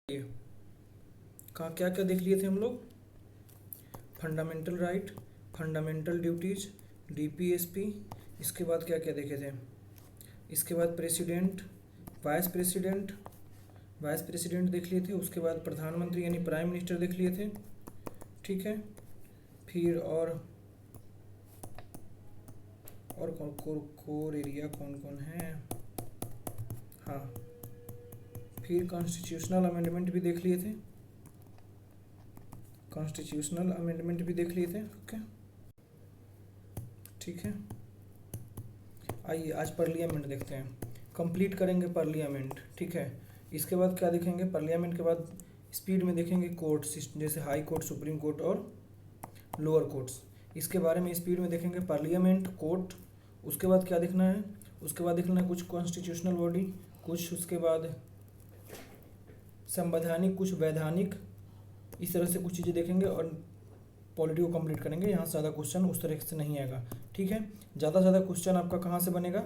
ये कहाँ क्या क्या देख लिए थे हम लोग। Fundamental right, fundamental duties, DPSP. इसके बाद क्या क्या देखे थे। इसके बाद president, vice president, vice president देख लिए थे। उसके बाद प्रधानमंत्री यानी प्राइम मिनिस्टर देख लिए थे। ठीक है, फिर और कोर एरिया कौन कौन है। हाँ, फिर कॉन्स्टिट्यूशनल अमेंडमेंट भी देख लिए थे। कॉन्स्टिट्यूशनल अमेंडमेंट भी देख लिए थे। ओके, ठीक है। आइए आज पार्लियामेंट देखते हैं, कंप्लीट करेंगे पार्लियामेंट। ठीक है, इसके बाद क्या देखेंगे, पार्लियामेंट के बाद स्पीड में देखेंगे कोर्ट्स, जैसे हाई कोर्ट, सुप्रीम कोर्ट और लोअर कोर्ट्स। इसके बारे में स्पीड में देखेंगे, पार्लियामेंट, कोर्ट। उसके बाद क्या देखना है, उसके बाद देखना है कुछ कॉन्स्टिट्यूशनल बॉडी, कुछ उसके बाद संवैधानिक, कुछ वैधानिक। इस तरह से कुछ चीज़ें देखेंगे और पॉलिटी को कंप्लीट करेंगे। यहाँ से ज़्यादा क्वेश्चन उस तरह से नहीं आएगा। ठीक है, ज़्यादा से ज़्यादा क्वेश्चन आपका कहाँ से बनेगा,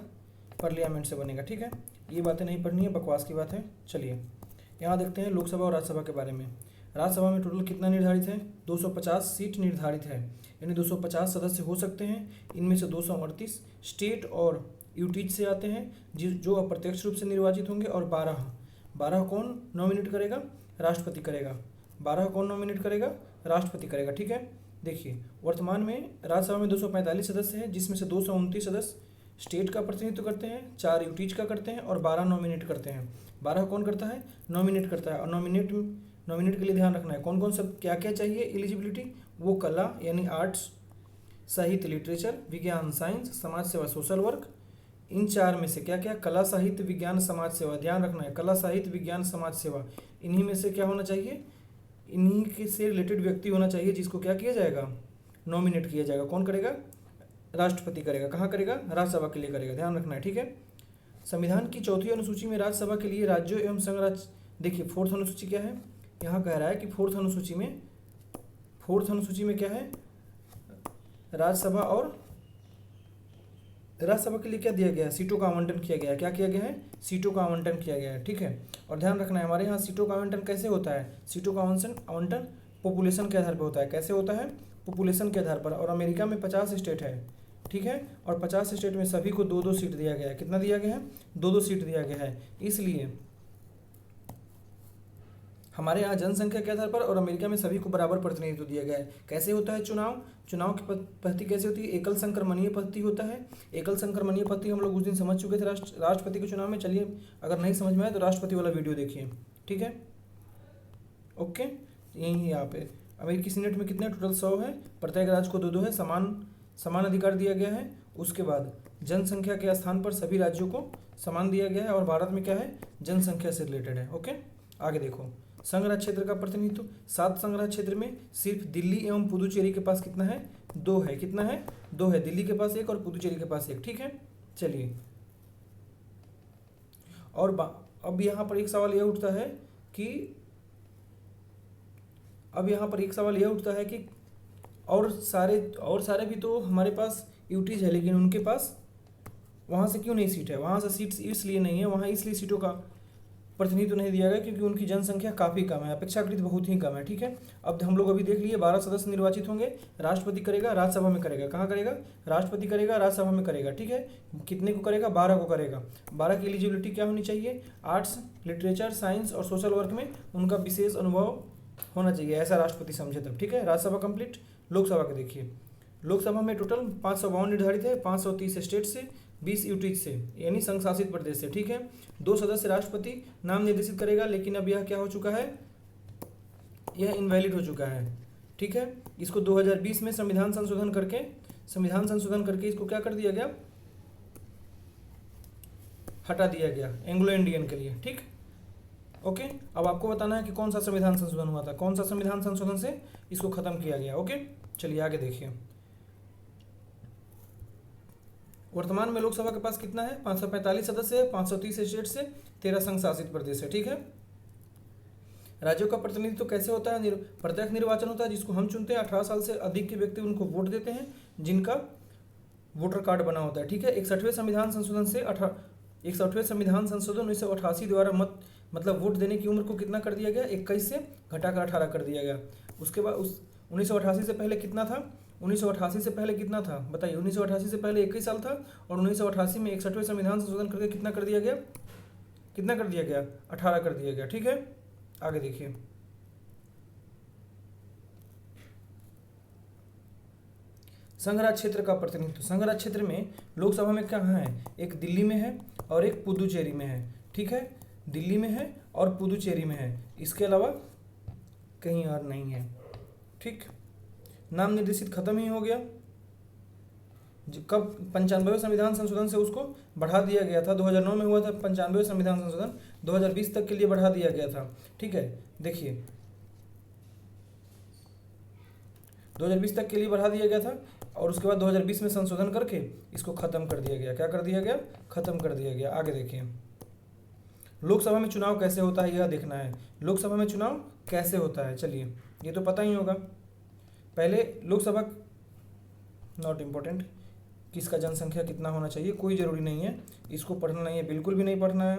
पार्लियामेंट से बनेगा। ठीक है, ये बातें नहीं पढ़नी है, बकवास की बात है। चलिए यहाँ देखते हैं लोकसभा और राज्यसभा के बारे में। राज्यसभा में टोटल कितना निर्धारित है, 250 सीट निर्धारित है, यानी 250 सदस्य हो सकते हैं। इनमें से 238 स्टेट और यूटीज से आते हैं, जो अप्रत्यक्ष रूप से निर्वाचित होंगे, और 12 कौन नॉमिनेट करेगा, राष्ट्रपति करेगा। 12 कौन नॉमिनेट करेगा, राष्ट्रपति करेगा। ठीक है, देखिए वर्तमान में राज्यसभा में 245 सदस्य हैं, जिसमें से 229 सदस्य स्टेट का प्रतिनिधित्व करते हैं, 4 यूटीज का करते हैं और 12 नॉमिनेट करते हैं। 12 कौन करता है, नॉमिनेट करता है। और नॉमिनेट के लिए ध्यान रखना है कौन कौन सब क्या क्या चाहिए एलिजिबिलिटी। वो कला यानी आर्ट्स, साहित्य लिटरेचर, विज्ञान साइंस, समाज सेवा सोशल वर्क। इन 4 में से क्या क्या, कला साहित्य विज्ञान समाज सेवा, ध्यान रखना है, कला साहित्य विज्ञान समाज सेवा। इन्हीं में से क्या होना चाहिए, इन्हीं के से रिलेटेड व्यक्ति होना चाहिए, जिसको क्या किया जाएगा, नॉमिनेट किया जाएगा। कौन करेगा, राष्ट्रपति करेगा। कहाँ करेगा, राज्यसभा के लिए करेगा, ध्यान रखना है। ठीक है, संविधान की 4वीं अनुसूची में राज्यसभा के लिए राज्यों एवं संघ राज्य, देखिए 4th अनुसूची क्या है, यहाँ कह रहा है कि 4th अनुसूची में क्या है, राज्यसभा और राज्यसभा के लिए क्या दिया गया है, सीटों का आवंटन किया गया है। क्या किया गया है, सीटों का आवंटन किया गया है। ठीक है, और ध्यान रखना है हमारे यहाँ सीटों का आवंटन कैसे होता है, सीटों का आवंटन पॉपुलेशन के आधार पर होता है। कैसे होता है, पॉपुलेशन के आधार पर। और अमेरिका में 50 स्टेट है। ठीक है, और 50 स्टेट में सभी को 2-2 सीट दिया गया है। कितना दिया गया है, 2-2 सीट दिया गया है। इसलिए हमारे यहाँ जनसंख्या के आधार पर और अमेरिका में सभी को बराबर प्रतिनिधित्व दिया गया है। कैसे होता है चुनाव की पद्धति कैसे होती है, एकल संक्रमणीय पद्धति होता है। एकल संक्रमणीय पद्धति हम लोग उस दिन समझ चुके थे राष्ट्रपति के चुनाव में। चलिए अगर नहीं समझ में आए तो राष्ट्रपति वाला वीडियो देखिए। ठीक है, ओके, यही यहाँ पे अमेरिकी सीनेट में कितने टोटल 100 है, प्रत्येक राज्य को 2-2 है, समान अधिकार दिया गया है। उसके बाद जनसंख्या के स्थान पर सभी राज्यों को समान दिया गया है। और भारत में क्या है, जनसंख्या से रिलेटेड है। ओके, आगे देखो, संघ राज्य क्षेत्र का प्रतिनिधित्व। 7 संघ राज्य क्षेत्र में सिर्फ दिल्ली एवं पुदुचेरी के पास कितना है, 2 है। कितना है, 2 है। दिल्ली के पास 1 और पुदुचेरी के पास 1। ठीक है, चलिए और अब यहाँ पर एक सवाल यह उठता है कि और सारे भी तो हमारे पास यूटीज है, लेकिन उनके पास वहाँ से क्यों नहीं सीट है, वहाँ से सीट इसलिए नहीं है, वहाँ इसलिए सीटों का प्रतिनिधित्व नहीं दिया गया क्योंकि उनकी जनसंख्या काफ़ी कम है, अपेक्षाकृत बहुत ही कम है। ठीक है, अब हम लोग अभी देख लिए 12 सदस्य निर्वाचित होंगे, राष्ट्रपति करेगा, राज्यसभा में करेगा। कहाँ करेगा, राष्ट्रपति करेगा, राज्यसभा में करेगा। ठीक है, कितने को करेगा, 12 को करेगा। 12 की एलिजिबिलिटी क्या होनी चाहिए, आर्ट्स, लिटरेचर, साइंस और सोशल वर्क में उनका विशेष अनुभव होना चाहिए, ऐसा राष्ट्रपति समझे तब। ठीक है, राज्यसभा कंप्लीट। लोकसभा के देखिए, लोकसभा में टोटल 552 निर्धारित है, 530 स्टेट से, 20 यूटीज से यानी संघ शासित प्रदेश से। ठीक है, 2 सदस्य राष्ट्रपति नाम निर्देशित करेगा, लेकिन अब यह क्या हो चुका है, यह इनवैलिड हो चुका है। ठीक है, इसको 2020 में संविधान संशोधन करके इसको क्या कर दिया गया, हटा दिया गया एंग्लो इंडियन के लिए। ठीक, ओके, अब आपको बताना है कि कौन सा संविधान संशोधन हुआ था, कौन सा संविधान संशोधन से इसको खत्म किया गया। ओके, चलिए आगे देखिए। वर्तमान में लोकसभा के पास कितना है, 545 सदस्य है, 530 स्टेट से, 13 संघ शासित प्रदेश है। ठीक है, राज्यों का प्रतिनिधित्व कैसे होता है, प्रत्यक्ष निर्वाचन होता है, जिसको हम चुनते हैं। 18 साल से अधिक के व्यक्ति उनको वोट देते हैं, जिनका वोटर कार्ड बना होता है। ठीक है, 61वें संविधान संशोधन 1988 द्वारा मतलब वोट देने की उम्र को कितना कर दिया गया, 21 से घटाकर 18 कर दिया गया। उसके बाद उस 1988 से पहले कितना था, 1988 से पहले कितना था बताइए, 1988 से पहले 21 साल था, और 1988 में 61वें संविधान संशोधन करके कितना कर दिया गया, कितना कर दिया गया, 18 कर दिया गया। ठीक है, आगे देखिए। संघराज क्षेत्र का प्रतिनिधित्व, संघराज क्षेत्र में लोकसभा में कहाँ है, एक दिल्ली में है और एक पुदुचेरी में है। ठीक है, दिल्ली में है और पुदुचेरी में है, इसके अलावा कहीं और नहीं है। ठीक, नाम निर्देशित खत्म ही हो गया। कब 95वें संविधान संशोधन से उसको बढ़ा दिया गया था, 2009 में हुआ था 95वें संविधान संशोधन, 2020 तक के लिए बढ़ा दिया गया था। ठीक है, देखिए 2020 तक के लिए बढ़ा दिया गया था, और उसके बाद 2020 में संशोधन करके इसको खत्म कर दिया गया। क्या कर दिया गया, खत्म कर दिया गया। आगे देखिए, लोकसभा में चुनाव कैसे होता है यह देखना है। लोकसभा में चुनाव कैसे होता है, चलिए ये तो पता ही होगा। पहले लोकसभा, नॉट इम्पोर्टेंट, किसका जनसंख्या कितना होना चाहिए कोई ज़रूरी नहीं है, इसको पढ़ना नहीं है, बिल्कुल भी नहीं पढ़ना है।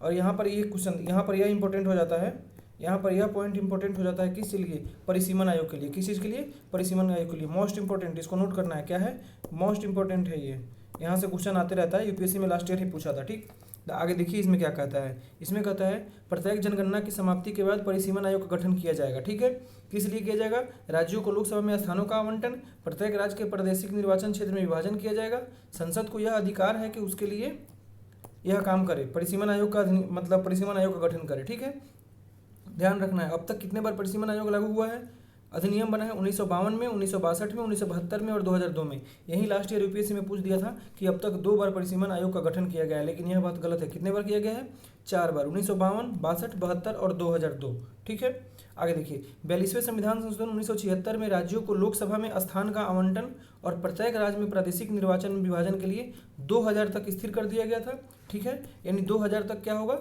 और यहाँ पर ये क्वेश्चन, यहाँ पर यह इंपॉर्टेंट हो जाता है, यहाँ पर यह पॉइंट इंपॉर्टेंट हो जाता है किस लिए, परिसीमन आयोग के लिए। किस चीज़ के लिए, परिसीमन आयोग के लिए। मोस्ट इंपॉर्टेंट, इसको नोट करना है, क्या है, मोस्ट इंपॉर्टेंट है ये। यहाँ से क्वेश्चन आते रहता है, यूपीएससी में लास्ट ईयर ही पूछा था। ठीक, आगे देखिए इसमें क्या कहता है। इसमें कहता है प्रत्येक जनगणना की समाप्ति के बाद परिसीमन आयोग का गठन किया जाएगा। ठीक है, किस लिए किया जाएगा, राज्यों को लोकसभा में स्थानों का आवंटन, प्रत्येक राज्य के प्रादेशिक निर्वाचन क्षेत्र में विभाजन किया जाएगा। संसद को यह अधिकार है कि उसके लिए यह काम करे, परिसीमन आयोग का मतलब परिसीमन आयोग का गठन करे। ठीक है, ध्यान रखना है। अब तक कितने बार परिसीमन आयोग लागू हुआ है, अधिनियम बना है 1952 में, 1962 में, 1972 में और 2002 में। यही लास्ट ईयर यूपीएससी में पूछ दिया था कि अब तक 2 बार परिसीमन आयोग का गठन किया गया है, लेकिन यह बात गलत है। कितने बार किया गया है, 4 बार, 1952, 62, 72 और 2002। ठीक है, आगे देखिए 42वें संविधान संशोधन 1976 में राज्यों को लोकसभा में स्थान का आवंटन और प्रत्येक राज्य में प्रादेशिक निर्वाचन में विभाजन के लिए 2000 तक स्थिर कर दिया गया था। ठीक है, यानी 2000 तक क्या होगा,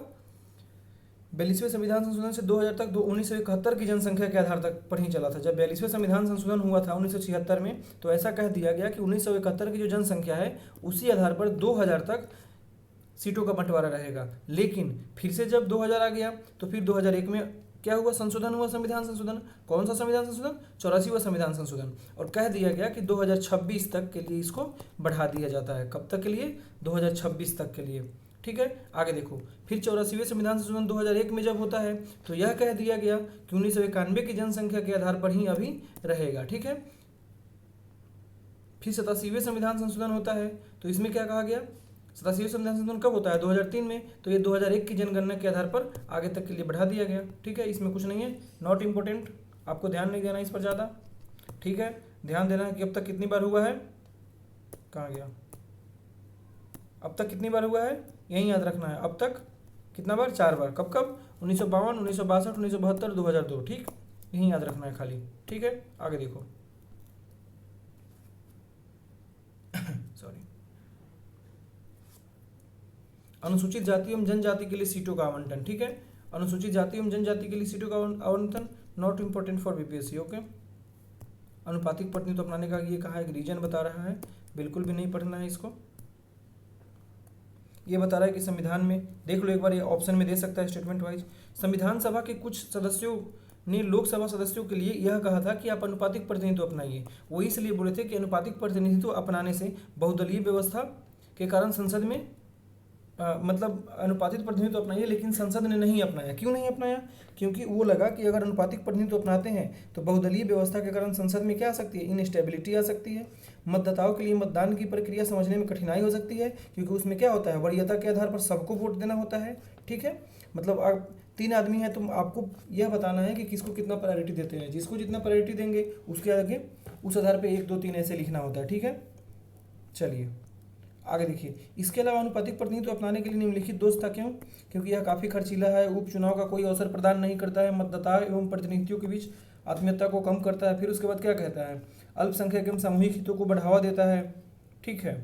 42वें संविधान संशोधन से 2000 तक 1971 की जनसंख्या के आधार तक पर ही चला था। जब 42वें संविधान संशोधन हुआ था 1976 में, तो ऐसा कह दिया गया कि 1971 की जो जनसंख्या है उसी आधार पर 2000 तक सीटों का बंटवारा रहेगा। लेकिन फिर से जब 2000 आ गया तो फिर 2001 में क्या हुआ, संशोधन हुआ, संविधान संशोधन। कौन सा संविधान संशोधन, 84वां संविधान संशोधन, और कह दिया गया कि 2026 तक के लिए इसको बढ़ा दिया जाता है। कब तक के लिए, 2026 तक के लिए। ठीक है, आगे देखो, फिर 84वें संविधान संशोधन 2001 में जब होता है तो यह कह दिया गया कि 1991 की जनसंख्या के आधार पर ही अभी रहेगा। ठीक है, फिर 87वें संविधान संशोधन होता है, तो इसमें क्या कहा गया, 87वें संविधान संशोधन कब होता है, 2003 में, तो ये 2001 की जनगणना के आधार पर आगे तक के लिए बढ़ा दिया गया। ठीक है, इसमें कुछ नहीं है, नॉट इम्पोर्टेंट, आपको ध्यान नहीं देना इस पर ज़्यादा। ठीक है, ध्यान देना है कि अब तक कितनी बार हुआ है, कहाँ गया, अब तक कितनी बार हुआ है, यही याद रखना है। अब तक कितना बार, 4 बार। कब कब, 1952, 1962, 1972, 2002। ठीक, यही याद रखना है खाली। ठीक है, आगे देखो सॉरी, अनुसूचित जाति एवं जनजाति के लिए सीटों का आवंटन। ठीक है, अनुसूचित जाति एवं जनजाति के लिए सीटों का आवंटन not important for BPSC. Okay, अनुपातिक प्रतिनिधित्व अपनाने का ये कहा, एक रीजन बता रहा है, बिल्कुल भी नहीं पढ़ना है इसको। ये बता रहा है कि संविधान में देख लो एक बार, ये ऑप्शन में दे सकता है स्टेटमेंट वाइज। संविधान सभा के कुछ सदस्यों ने लोकसभा सदस्यों के लिए यह कहा था कि आप अनुपातिक प्रतिनिधित्व अपनाइए। वो इसलिए बोले थे कि अनुपातिक प्रतिनिधित्व अपनाने से बहुदलीय व्यवस्था के कारण संसद में मतलब अनुपातिक प्रतिनिधित्व अपनाइए, लेकिन संसद ने नहीं अपनाया। क्यों नहीं अपनाया, क्योंकि वो लगा कि अगर अनुपातिक प्रतिनिधित्व अपनाते हैं तो बहुदलीय व्यवस्था के कारण संसद में क्या आ सकती है, इनस्टेबिलिटी आ सकती है। मतदाताओं के लिए मतदान की प्रक्रिया समझने में कठिनाई हो सकती है, क्योंकि उसमें क्या होता है, वरीयता के आधार पर सबको वोट देना होता है। ठीक है, मतलब आप 3 आदमी हैं तो आपको यह बताना है कि किसको कितना प्रायोरिटी देते हैं। जिसको जितना प्रायोरिटी देंगे उसके आगे उस आधार पर 1 2 3 ऐसे लिखना होता है। ठीक है, चलिए आगे देखिए। इसके अलावा अनुपातिक प्रतिनिधित्व अपनाने के लिए निम्नलिखित दोष था। क्यों, क्योंकि यह काफ़ी खर्चीला है, उपचुनाव का कोई अवसर प्रदान नहीं करता है, मतदाता एवं प्रतिनिधियों के बीच आत्मीयता को कम करता है। फिर उसके बाद क्या कहता है, अल्पसंख्यक एवं सामूहिक हितों को बढ़ावा देता है। ठीक है,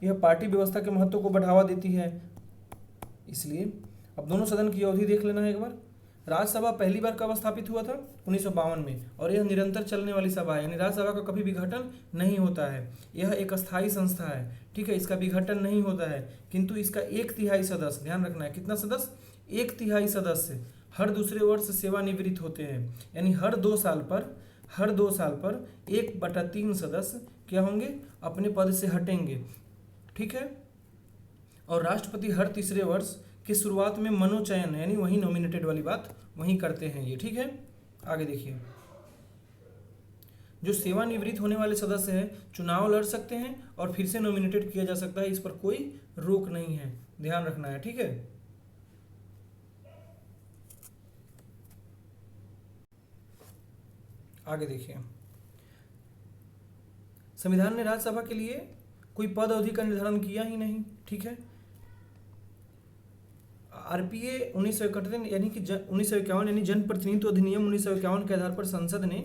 यह पार्टी व्यवस्था के महत्व को बढ़ावा देती है। इसलिए अब दोनों सदन की अवधि देख लेना है एक बार। राज्यसभा पहली बार कब स्थापित हुआ था? 1952 में। और यह निरंतर चलने वाली सभा है, यानी राज्यसभा का कभी विघटन नहीं होता है। यह एक अस्थायी संस्था है, ठीक है, इसका विघटन नहीं होता है, किंतु इसका 1/3 सदस्य, ध्यान रखना है, कितना सदस्य? 1/3 सदस्य हर दूसरे वर्ष सेवानिवृत्त होते हैं, यानी हर 2 साल पर 1/3 सदस्य क्या होंगे? अपने पद से हटेंगे, ठीक है। और राष्ट्रपति हर तीसरे वर्ष की शुरुआत में मनोचयन, यानी वही नॉमिनेटेड वाली बात वही करते हैं ये, ठीक है। आगे देखिए, जो सेवानिवृत्त होने वाले सदस्य हैं चुनाव लड़ सकते हैं और फिर से नॉमिनेटेड किया जा सकता है, इस पर कोई रोक नहीं है, ध्यान रखना है, ठीक है। आगे देखिए, संविधान ने राज्यसभा के लिए कोई पद अवधि का निर्धारण किया ही नहीं, ठीक है। आरपीए 1951 यानी कि 1951 यानी जन प्रतिनिधित्व अधिनियम 1951 के आधार पर संसद ने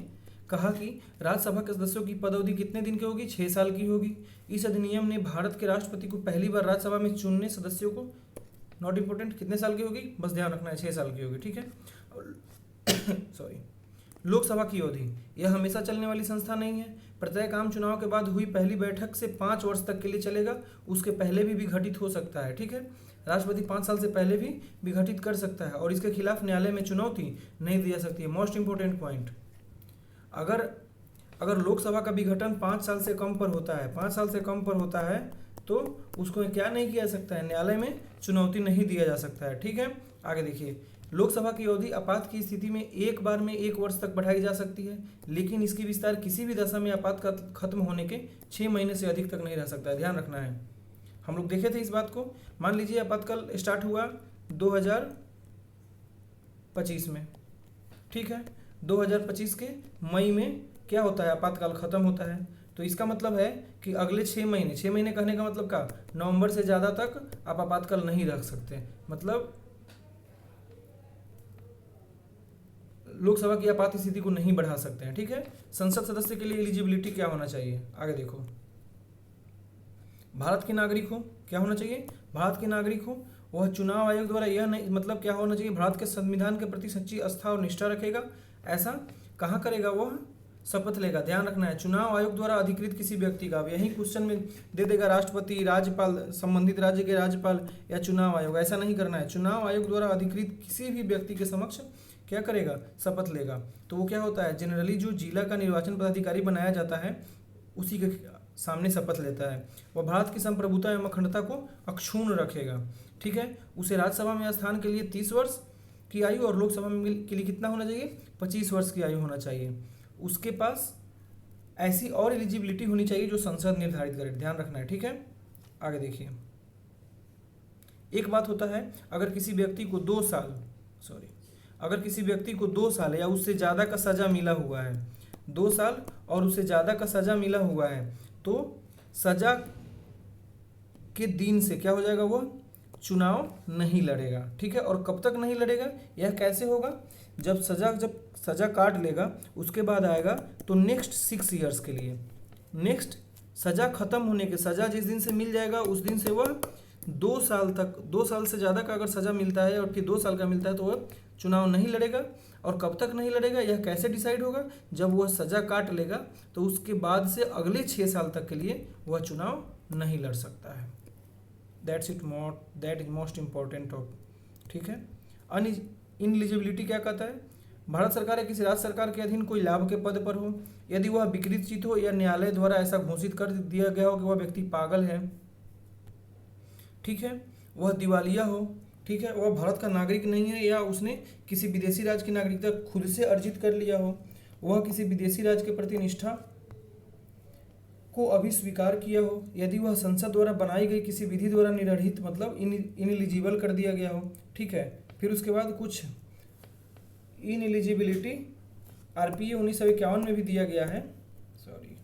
कहा कि राज्यसभा के सदस्यों की पद अवधि कितने दिन की होगी? 6 साल की होगी। इस अधिनियम ने भारत के राष्ट्रपति को पहली बार राज्यसभा में चुनने सदस्यों को, नॉट इंपोर्टेंट, कितने साल की होगी, बस ध्यान रखना है 6 साल की होगी, ठीक है। सॉरी, लोकसभा की अवधि यह हमेशा चलने वाली संस्था नहीं है, प्रत्येक आम चुनाव के बाद हुई पहली बैठक से 5 वर्ष तक के लिए चलेगा, उसके पहले भी विघटित हो सकता है, ठीक है। राष्ट्रपति 5 साल से पहले भी विघटित कर सकता है और इसके खिलाफ न्यायालय में चुनौती नहीं दी जा सकती है। मोस्ट इंपोर्टेंट पॉइंट, अगर लोकसभा का विघटन 5 साल से कम पर होता है, 5 साल से कम पर होता है तो उसको क्या नहीं किया जा सकता है? न्यायालय में चुनौती नहीं दिया जा सकता है, ठीक है। आगे देखिए, लोकसभा की अवधि आपात की स्थिति में एक बार में 1 वर्ष तक बढ़ाई जा सकती है, लेकिन इसकी विस्तार किसी भी दशा में आपातकाल खत्म होने के 6 महीने से अधिक तक नहीं रह सकता है, ध्यान रखना है। हम लोग देखे थे इस बात को। मान लीजिए आपातकाल स्टार्ट हुआ 2025 में, ठीक है, 2025 के मई में क्या होता है? आपातकाल खत्म होता है। तो इसका मतलब है कि अगले 6 महीने कहने का मतलब क्या? नवंबर से ज़्यादा तक आप आपातकाल नहीं रख सकते, मतलब लोकसभा की आपात स्थिति को नहीं बढ़ा सकते हैं, ठीक है। संसद सदस्य के लिए एलिजिबिलिटी क्या होना चाहिए? आगे देखो, भारत के नागरिक हो, क्या होना चाहिए? भारत के नागरिक हो, वह चुनाव आयोग द्वारा, यह नहीं मतलब क्या होना चाहिए? भारत के संविधान के प्रति सच्ची आस्था और निष्ठा रखेगा। ऐसा कहाँ करेगा? वह शपथ लेगा, ध्यान रखना है। चुनाव आयोग द्वारा अधिकृत किसी व्यक्ति का, अब यही क्वेश्चन में दे देगा राष्ट्रपति, राज्यपाल, संबंधित राज्य के राज्यपाल या चुनाव आयोग, ऐसा नहीं करना है। चुनाव आयोग द्वारा अधिकृत किसी भी व्यक्ति के समक्ष क्या करेगा? शपथ लेगा। तो वो क्या होता है? जनरली जो जिला का निर्वाचन पदाधिकारी बनाया जाता है उसी के सामने शपथ लेता है। वह भारत की संप्रभुता एवं अखंडता को अक्षुण्ण रखेगा, ठीक है। उसे राज्यसभा में स्थान के लिए 30 वर्ष की आयु और लोकसभा में के लिए कितना होना चाहिए? 25 वर्ष की आयु होना चाहिए। उसके पास ऐसी और एलिजिबिलिटी होनी चाहिए जो संसद निर्धारित करे, ध्यान रखना है, ठीक है। आगे देखिए, एक बात होता है, अगर किसी व्यक्ति को 2 साल या उससे ज़्यादा का सज़ा मिला हुआ है, 2 साल और उससे ज़्यादा का सज़ा मिला हुआ है, तो सज़ा के दिन से क्या हो जाएगा? वो चुनाव नहीं लड़ेगा, ठीक है। और कब तक नहीं लड़ेगा? यह कैसे होगा? जब सज़ा काट लेगा उसके बाद आएगा तो नेक्स्ट 6 ईयर्स के लिए, नेक्स्ट सज़ा खत्म होने के, सज़ा जिस दिन से मिल जाएगा उस दिन से वह 2 साल तक, 2 साल से ज़्यादा का अगर सज़ा मिलता है और फिर 2 साल का मिलता है तो वह चुनाव नहीं लड़ेगा। और कब तक नहीं लड़ेगा यह कैसे डिसाइड होगा? जब वह सज़ा काट लेगा तो उसके बाद से अगले 6 साल तक के लिए वह चुनाव नहीं लड़ सकता है। That is most important of, ठीक है। इनएलिजिबिलिटी क्या कहता है? भारत सरकार या किसी राज्य सरकार के अधीन कोई लाभ के पद पर हो, यदि वह विकृत चित हो या न्यायालय द्वारा ऐसा घोषित कर दिया गया हो कि वह व्यक्ति पागल है, ठीक है, वह दिवालिया हो, ठीक है, वह भारत का नागरिक नहीं है या उसने किसी विदेशी राज्य की नागरिकता खुद से अर्जित कर लिया हो, वह किसी विदेशी राज्य के प्रति निष्ठा को अभी स्वीकार किया हो, यदि वह संसद द्वारा बनाई गई किसी विधि द्वारा निरहित मतलब इनएलिजिबल कर दिया गया हो, ठीक है। फिर उसके बाद कुछ इनएलिजिबिलिटी आरपीए 1951 में भी दिया गया है, सॉरी,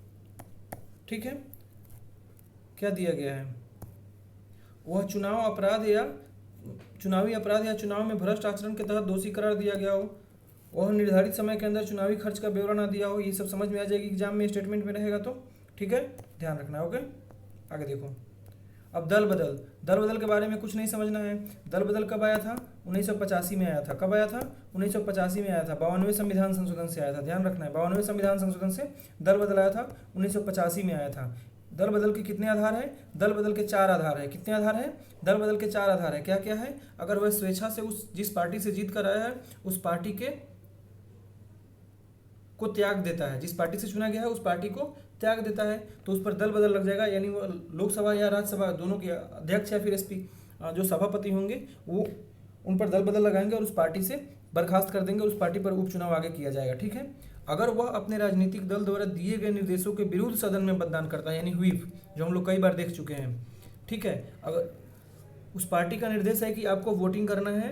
ठीक है। क्या दिया गया है? वह चुनावी अपराध या चुनाव में भ्रष्ट आचरण के तहत दोषी करार दिया गया हो, वह निर्धारित समय के अंदर चुनावी खर्च का ब्यौरा ना दिया हो, ये सब समझ में आ जाएगी एग्जाम में, स्टेटमेंट में रहेगा तो, ठीक है, ध्यान रखना है। ओके, आगे देखो। अब दल बदल के बारे में कुछ नहीं समझना है। दल बदल कब आया था? 1985 में आया था। कब आया था? 1985 में आया था। 92वें संविधान संशोधन से आया था, ध्यान रखना है। 92वें संविधान संशोधन से दल बदल आया था, 1985 में आया था। दल बदल के कितने आधार है? दल बदल के 4 आधार है। कितने आधार है? दल बदल के 4 आधार है। क्या क्या है? अगर वह स्वेच्छा से उस जिस पार्टी से जीत कर आया है उस पार्टी के को त्याग देता है, जिस पार्टी से चुना गया है उस पार्टी को त्याग देता है, तो उस पर दल बदल लग जाएगा। यानी वो लोकसभा या राज्यसभा दोनों के अध्यक्ष या फिर जो सभापति होंगे वो उन पर दल बदल लगाएंगे और उस पार्टी से बर्खास्त कर देंगे, उस पार्टी पर उपचुनाव आगे किया जाएगा। ठीक है। अगर वह अपने राजनीतिक दल द्वारा दिए गए निर्देशों के विरुद्ध सदन में मतदान करता है, यानी व्हीप, जो हम लोग कई बार देख चुके हैं। ठीक है। अगर उस पार्टी का निर्देश है कि आपको वोटिंग करना है,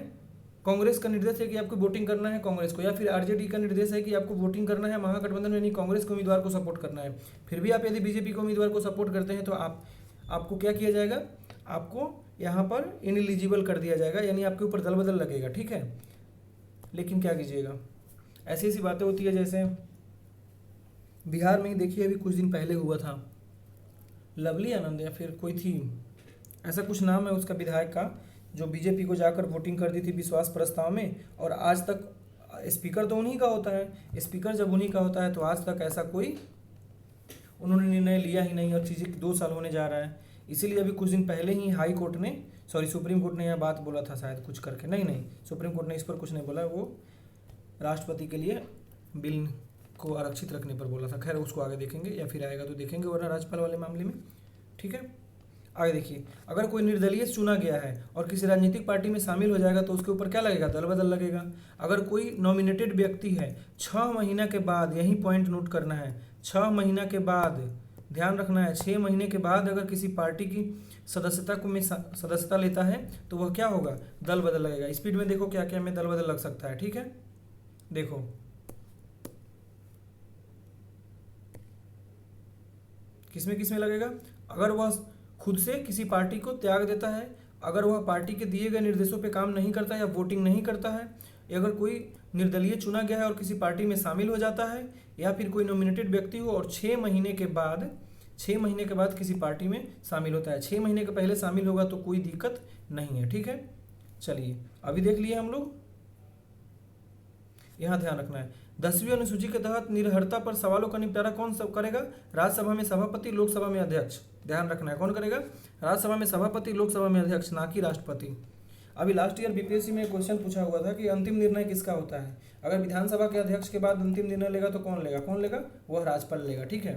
कांग्रेस का निर्देश है कि आपको वोटिंग करना है कांग्रेस को, या फिर आरजेडी का निर्देश है कि आपको वोटिंग करना है महागठबंधन यानी कांग्रेस के उम्मीदवार को सपोर्ट करना है, फिर भी आप यदि बीजेपी के उम्मीदवार को सपोर्ट करते हैं तो आपको क्या किया जाएगा? आपको यहाँ पर इनएलिजिबल कर दिया जाएगा, यानी आपके ऊपर दल बदल लगेगा। ठीक है। लेकिन क्या कीजिएगा, ऐसी ऐसी बातें होती है। जैसे बिहार में ही देखिए, अभी कुछ दिन पहले हुआ था, लवली आनंद या फिर कोई थी, ऐसा कुछ नाम है उसका विधायक का, जो बीजेपी को जाकर वोटिंग कर दी थी विश्वास प्रस्ताव में, और आज तक स्पीकर तो उन्हीं का होता है। स्पीकर जब उन्हीं का होता है तो आज तक ऐसा कोई उन्होंने निर्णय लिया ही नहीं, और चीज़ें 2 साल होने जा रहा है। इसीलिए अभी कुछ दिन पहले ही हाई कोर्ट ने, सुप्रीम कोर्ट ने यह बात बोला था शायद कुछ करके, नहीं सुप्रीम कोर्ट ने इस पर कुछ नहीं बोला, वो राष्ट्रपति के लिए बिल को आरक्षित रखने पर बोला था। खैर उसको आगे देखेंगे, या फिर आएगा तो देखेंगे, वरना राज्यपाल वाले मामले में। ठीक है। आगे देखिए, अगर कोई निर्दलीय चुना गया है और किसी राजनीतिक पार्टी में शामिल हो जाएगा तो उसके ऊपर क्या लगेगा? दल बदल लगेगा। अगर कोई नॉमिनेटेड व्यक्ति है, 6 महीना के बाद, यही पॉइंट नोट करना है, 6 महीना के बाद, ध्यान रखना है, 6 महीने के बाद अगर किसी पार्टी की सदस्यता लेता है तो वह क्या होगा? दल बदल लगेगा। स्पीड में देखो क्या क्या में दल बदल लग सकता है। ठीक है। देखो, किसमें लगेगा? अगर वह खुद से किसी पार्टी को त्याग देता है, अगर वह पार्टी के दिए गए निर्देशों पे काम नहीं करता है या वोटिंग नहीं करता है, या अगर कोई निर्दलीय चुना गया है और किसी पार्टी में शामिल हो जाता है, या फिर कोई नॉमिनेटेड व्यक्ति हो और 6 महीने के बाद किसी पार्टी में शामिल होता है। 6 महीने के पहले शामिल होगा तो कोई दिक्कत नहीं है। ठीक है। चलिए अभी देख लिए हम लोग, यहाँ ध्यान रखना है, 10वीं अनुसूची के तहत निर्भरता पर सवालों का निपटारा कौन सब करेगा? राज्यसभा में सभापति, लोकसभा में अध्यक्ष। ध्यान रखना है, कौन करेगा? राज्यसभा में सभापति, लोकसभा में अध्यक्ष, ना कि राष्ट्रपति। अभी लास्ट ईयर बीपीएससी में क्वेश्चन पूछा हुआ था कि अंतिम निर्णय किसका होता है? अगर विधानसभा के अध्यक्ष के बाद अंतिम निर्णय लेगा तो कौन लेगा? वह राज्यपाल लेगा। ठीक है।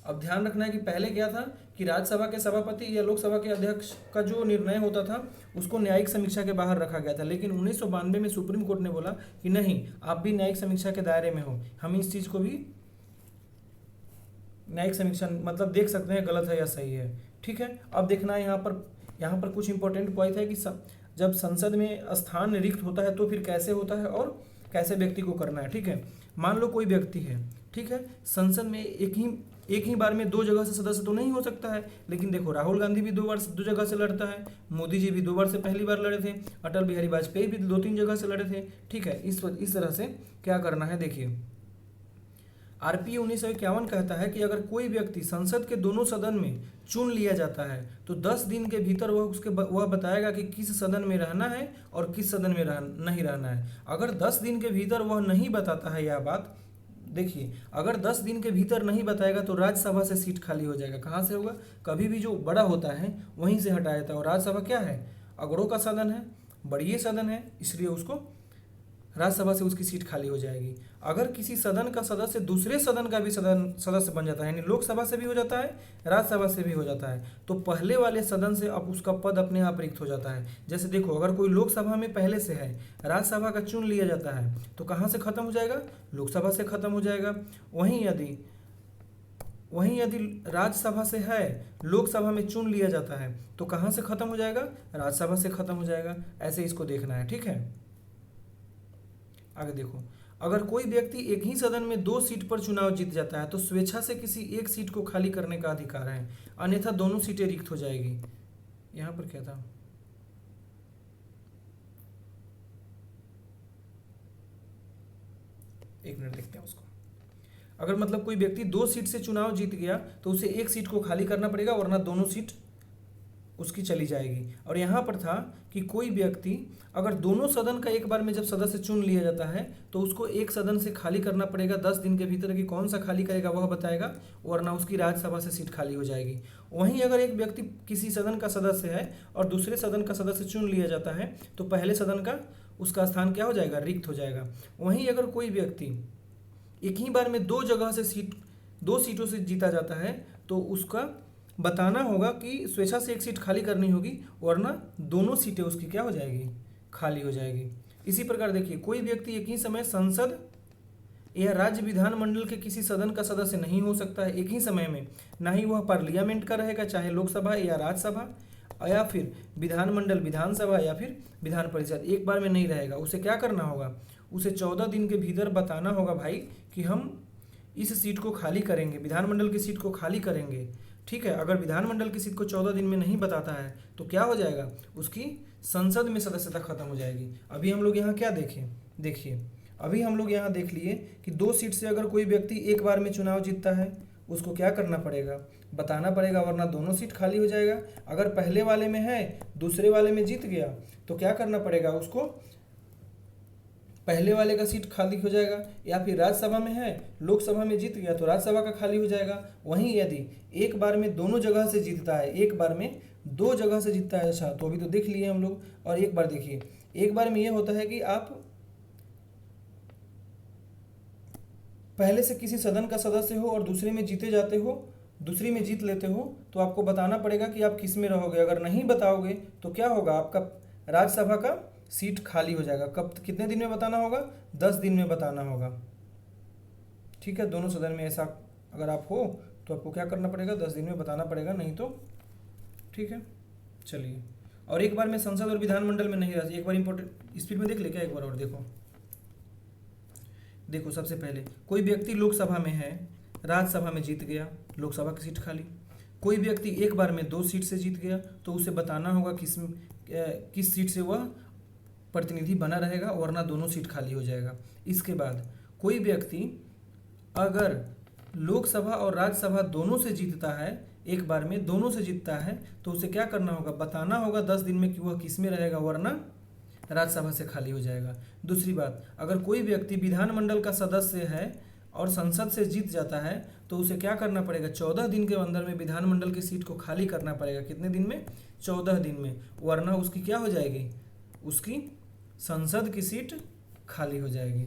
अब ध्यान रखना है कि पहले क्या था कि राज्यसभा के सभापति या लोकसभा के अध्यक्ष का जो निर्णय होता था उसको न्यायिक समीक्षा के बाहर रखा गया था, लेकिन 1992 में सुप्रीम कोर्ट ने बोला कि नहीं, आप भी न्यायिक समीक्षा के दायरे में हो, हम इस चीज़ को भी न्यायिक समीक्षा मतलब देख सकते हैं गलत है या सही है। ठीक है। अब देखना है यहाँ पर कुछ इंपॉर्टेंट पॉइंट है कि जब संसद में स्थान रिक्त होता है तो फिर कैसे होता है और कैसे व्यक्ति को करना है। ठीक है। मान लो कोई व्यक्ति है, ठीक है, संसद में एक ही बार में 2 जगह से सदस्य तो नहीं हो सकता है, लेकिन देखो राहुल गांधी भी 2 जगह से लड़ता है, मोदी जी भी 2 बार से पहली बार लड़े थे, अटल बिहारी वाजपेयी भी 2-3 जगह से लड़े थे। ठीक है। इस तरह से क्या करना है, देखिए आरपी 1951 कहता है कि अगर कोई व्यक्ति संसद के दोनों सदन में चुन लिया जाता है तो 10 दिन के भीतर वह बताएगा कि किस सदन में रहना है और किस सदन में नहीं रहना है। अगर 10 दिन के भीतर वह नहीं बताता है यह बात, देखिए अगर 10 दिन के भीतर नहीं बताएगा तो राज्यसभा से सीट खाली हो जाएगा। कहाँ से होगा? कभी भी जो बड़ा होता है वहीं से हटाया जाता है, और राज्यसभा क्या है? अगड़ों का सदन है, बड़ी सदन है, इसलिए उसको राज्यसभा से उसकी सीट खाली हो जाएगी। अगर किसी सदन का सदस्य दूसरे सदन का भी सदस्य बन जाता है, यानी लोकसभा से भी हो जाता है, राज्यसभा से भी हो जाता है, तो पहले वाले सदन से अब उसका पद अपने आप रिक्त हो जाता है। जैसे देखो, अगर कोई लोकसभा में पहले से है, राज्यसभा का चुन लिया जाता है, तो कहाँ से खत्म हो जाएगा? लोकसभा से खत्म हो जाएगा। वहीं यदि राज्यसभा से है, लोकसभा में चुन लिया जाता है, तो कहाँ से खत्म हो जाएगा? राज्यसभा से खत्म हो जाएगा। ऐसे इसको देखना है। ठीक है। आगे देखो, अगर कोई व्यक्ति एक ही सदन में 2 सीट पर चुनाव जीत जाता है तो स्वेच्छा से किसी एक सीट को खाली करने का अधिकार है, अन्यथा दोनों सीटें रिक्त हो जाएगी। यहां पर क्या था? एक मिनट देखते हैं उसको। अगर मतलब कोई व्यक्ति 2 सीट से चुनाव जीत गया तो उसे एक सीट को खाली करना पड़ेगा, वरना दोनों सीट उसकी चली जाएगी। और यहाँ पर था कि कोई व्यक्ति अगर दोनों सदन का एक बार में जब सदस्य चुन लिया जाता है तो उसको एक सदन से खाली करना पड़ेगा 10 दिन के भीतर, कि कौन सा खाली करेगा वह बताएगा, वरना उसकी राज्यसभा से सीट खाली हो जाएगी। वहीं अगर एक व्यक्ति किसी सदन का सदस्य है और दूसरे सदन का सदस्य चुन लिया जाता है तो पहले सदन का उसका स्थान क्या हो जाएगा, रिक्त हो जाएगा। वहीं अगर कोई व्यक्ति एक ही बार में दो सीटों से जीता जाता है तो उसका बताना होगा कि स्वेच्छा से एक सीट खाली करनी होगी, वरना दोनों सीटें उसकी क्या हो जाएगी, खाली हो जाएगी। इसी प्रकार देखिए, कोई व्यक्ति एक ही समय संसद या राज्य विधानमंडल के किसी सदन का सदस्य नहीं हो सकता है एक ही समय में, ना ही वह पार्लियामेंट का रहेगा, चाहे लोकसभा या राज्यसभा, या फिर विधानमंडल विधानसभा या फिर विधान परिषद, एक बार में नहीं रहेगा। उसे क्या करना होगा, उसे 14 दिन के भीतर बताना होगा भाई कि हम इस सीट को खाली करेंगे, विधानमंडल की सीट को खाली करेंगे। ठीक है, अगर विधानमंडल की सीट को 14 दिन में नहीं बताता है तो क्या हो जाएगा, उसकी संसद में सदस्यता खत्म हो जाएगी। अभी हम लोग यहाँ क्या देखें, देखिए अभी हम लोग यहाँ देख लिए कि 2 सीट से अगर कोई व्यक्ति एक बार में चुनाव जीतता है उसको क्या करना पड़ेगा, बताना पड़ेगा, वरना दोनों सीट खाली हो जाएगा। अगर पहले वाले में है दूसरे वाले में जीत गया तो क्या करना पड़ेगा, उसको पहले वाले का सीट खाली हो जाएगा। या फिर राज्यसभा में है लोकसभा में जीत गया तो राज्यसभा का खाली हो जाएगा। वहीं यदि एक बार में दोनों जगह से जीतता है, एक बार में 2 जगह से जीतता है, अच्छा तो अभी तो देख लिए हम लोग। और एक बार देखिए, एक बार में ये होता है कि आप पहले से किसी सदन का सदस्य हो और दूसरे में जीते जाते हो, दूसरी में जीत लेते हो, तो आपको बताना पड़ेगा कि आप किस में रहोगे। अगर नहीं बताओगे तो क्या होगा, आपका राज्यसभा का सीट खाली हो जाएगा। कब, कितने दिन में बताना होगा, 10 दिन में बताना होगा। ठीक है, दोनों सदन में ऐसा अगर आप हो तो आपको क्या करना पड़ेगा, 10 दिन में बताना पड़ेगा, नहीं तो ठीक है। चलिए, और एक बार में संसद और विधानमंडल में नहीं रहा, एक बार इंपॉर्टेंट स्पीड में देख ले क्या, एक बार और देखो सबसे पहले कोई व्यक्ति लोकसभा में है, राज्यसभा में जीत गया, लोकसभा की सीट खाली। कोई व्यक्ति एक बार में 2 सीट से जीत गया तो उसे बताना होगा किस सीट से वह प्रतिनिधि बना रहेगा, वरना दोनों सीट खाली हो जाएगा। इसके बाद कोई व्यक्ति अगर लोकसभा और राज्यसभा दोनों से जीतता है, एक बार में दोनों से जीतता है, तो उसे क्या करना होगा, बताना होगा 10 दिन में कि वह किस में रहेगा, वरना राज्यसभा से खाली हो जाएगा। दूसरी बात, अगर कोई व्यक्ति विधानमंडल का सदस्य है और संसद से जीत जाता है तो उसे क्या करना पड़ेगा, 14 दिन के अंदर में विधानमंडल की सीट को खाली करना पड़ेगा। कितने दिन में, 14 दिन में, वरना उसकी क्या हो जाएगी, उसकी संसद की सीट खाली हो जाएगी।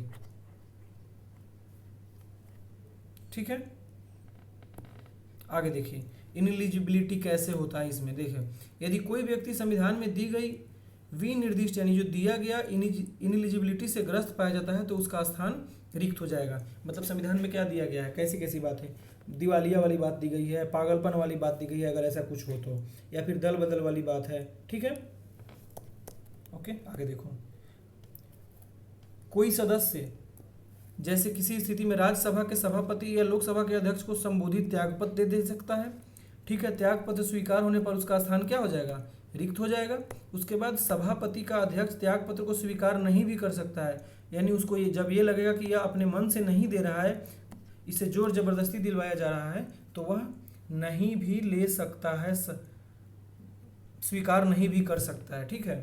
ठीक है, आगे देखिए इनएलिजिबिलिटी कैसे होता है। इसमें देखिए, यदि कोई व्यक्ति संविधान में दी गई विनिर्दिष्ट यानी जो दिया गया इनएलिजिबिलिटी से ग्रस्त पाया जाता है तो उसका स्थान रिक्त हो जाएगा। मतलब संविधान में क्या दिया गया है, कैसी कैसी बात है, दिवालिया वाली बात दी गई है, पागलपन वाली बात दी गई है अगर ऐसा कुछ हो तो, या फिर दल बदल वाली बात है। ठीक है, ओके, आगे देखो, कोई सदस्य जैसे किसी स्थिति में राज्यसभा के सभापति या लोकसभा के अध्यक्ष को संबोधित त्यागपत्र दे सकता है। ठीक है, त्यागपत्र स्वीकार होने पर उसका स्थान क्या हो जाएगा, रिक्त हो जाएगा। उसके बाद सभापति का अध्यक्ष त्यागपत्र को स्वीकार नहीं भी कर सकता है, यानी उसको जब ये लगेगा कि यह अपने मन से नहीं दे रहा है, इसे जोर जबरदस्ती दिलवाया जा रहा है, तो वह नहीं भी ले सकता है, स्वीकार नहीं भी कर सकता है। ठीक है,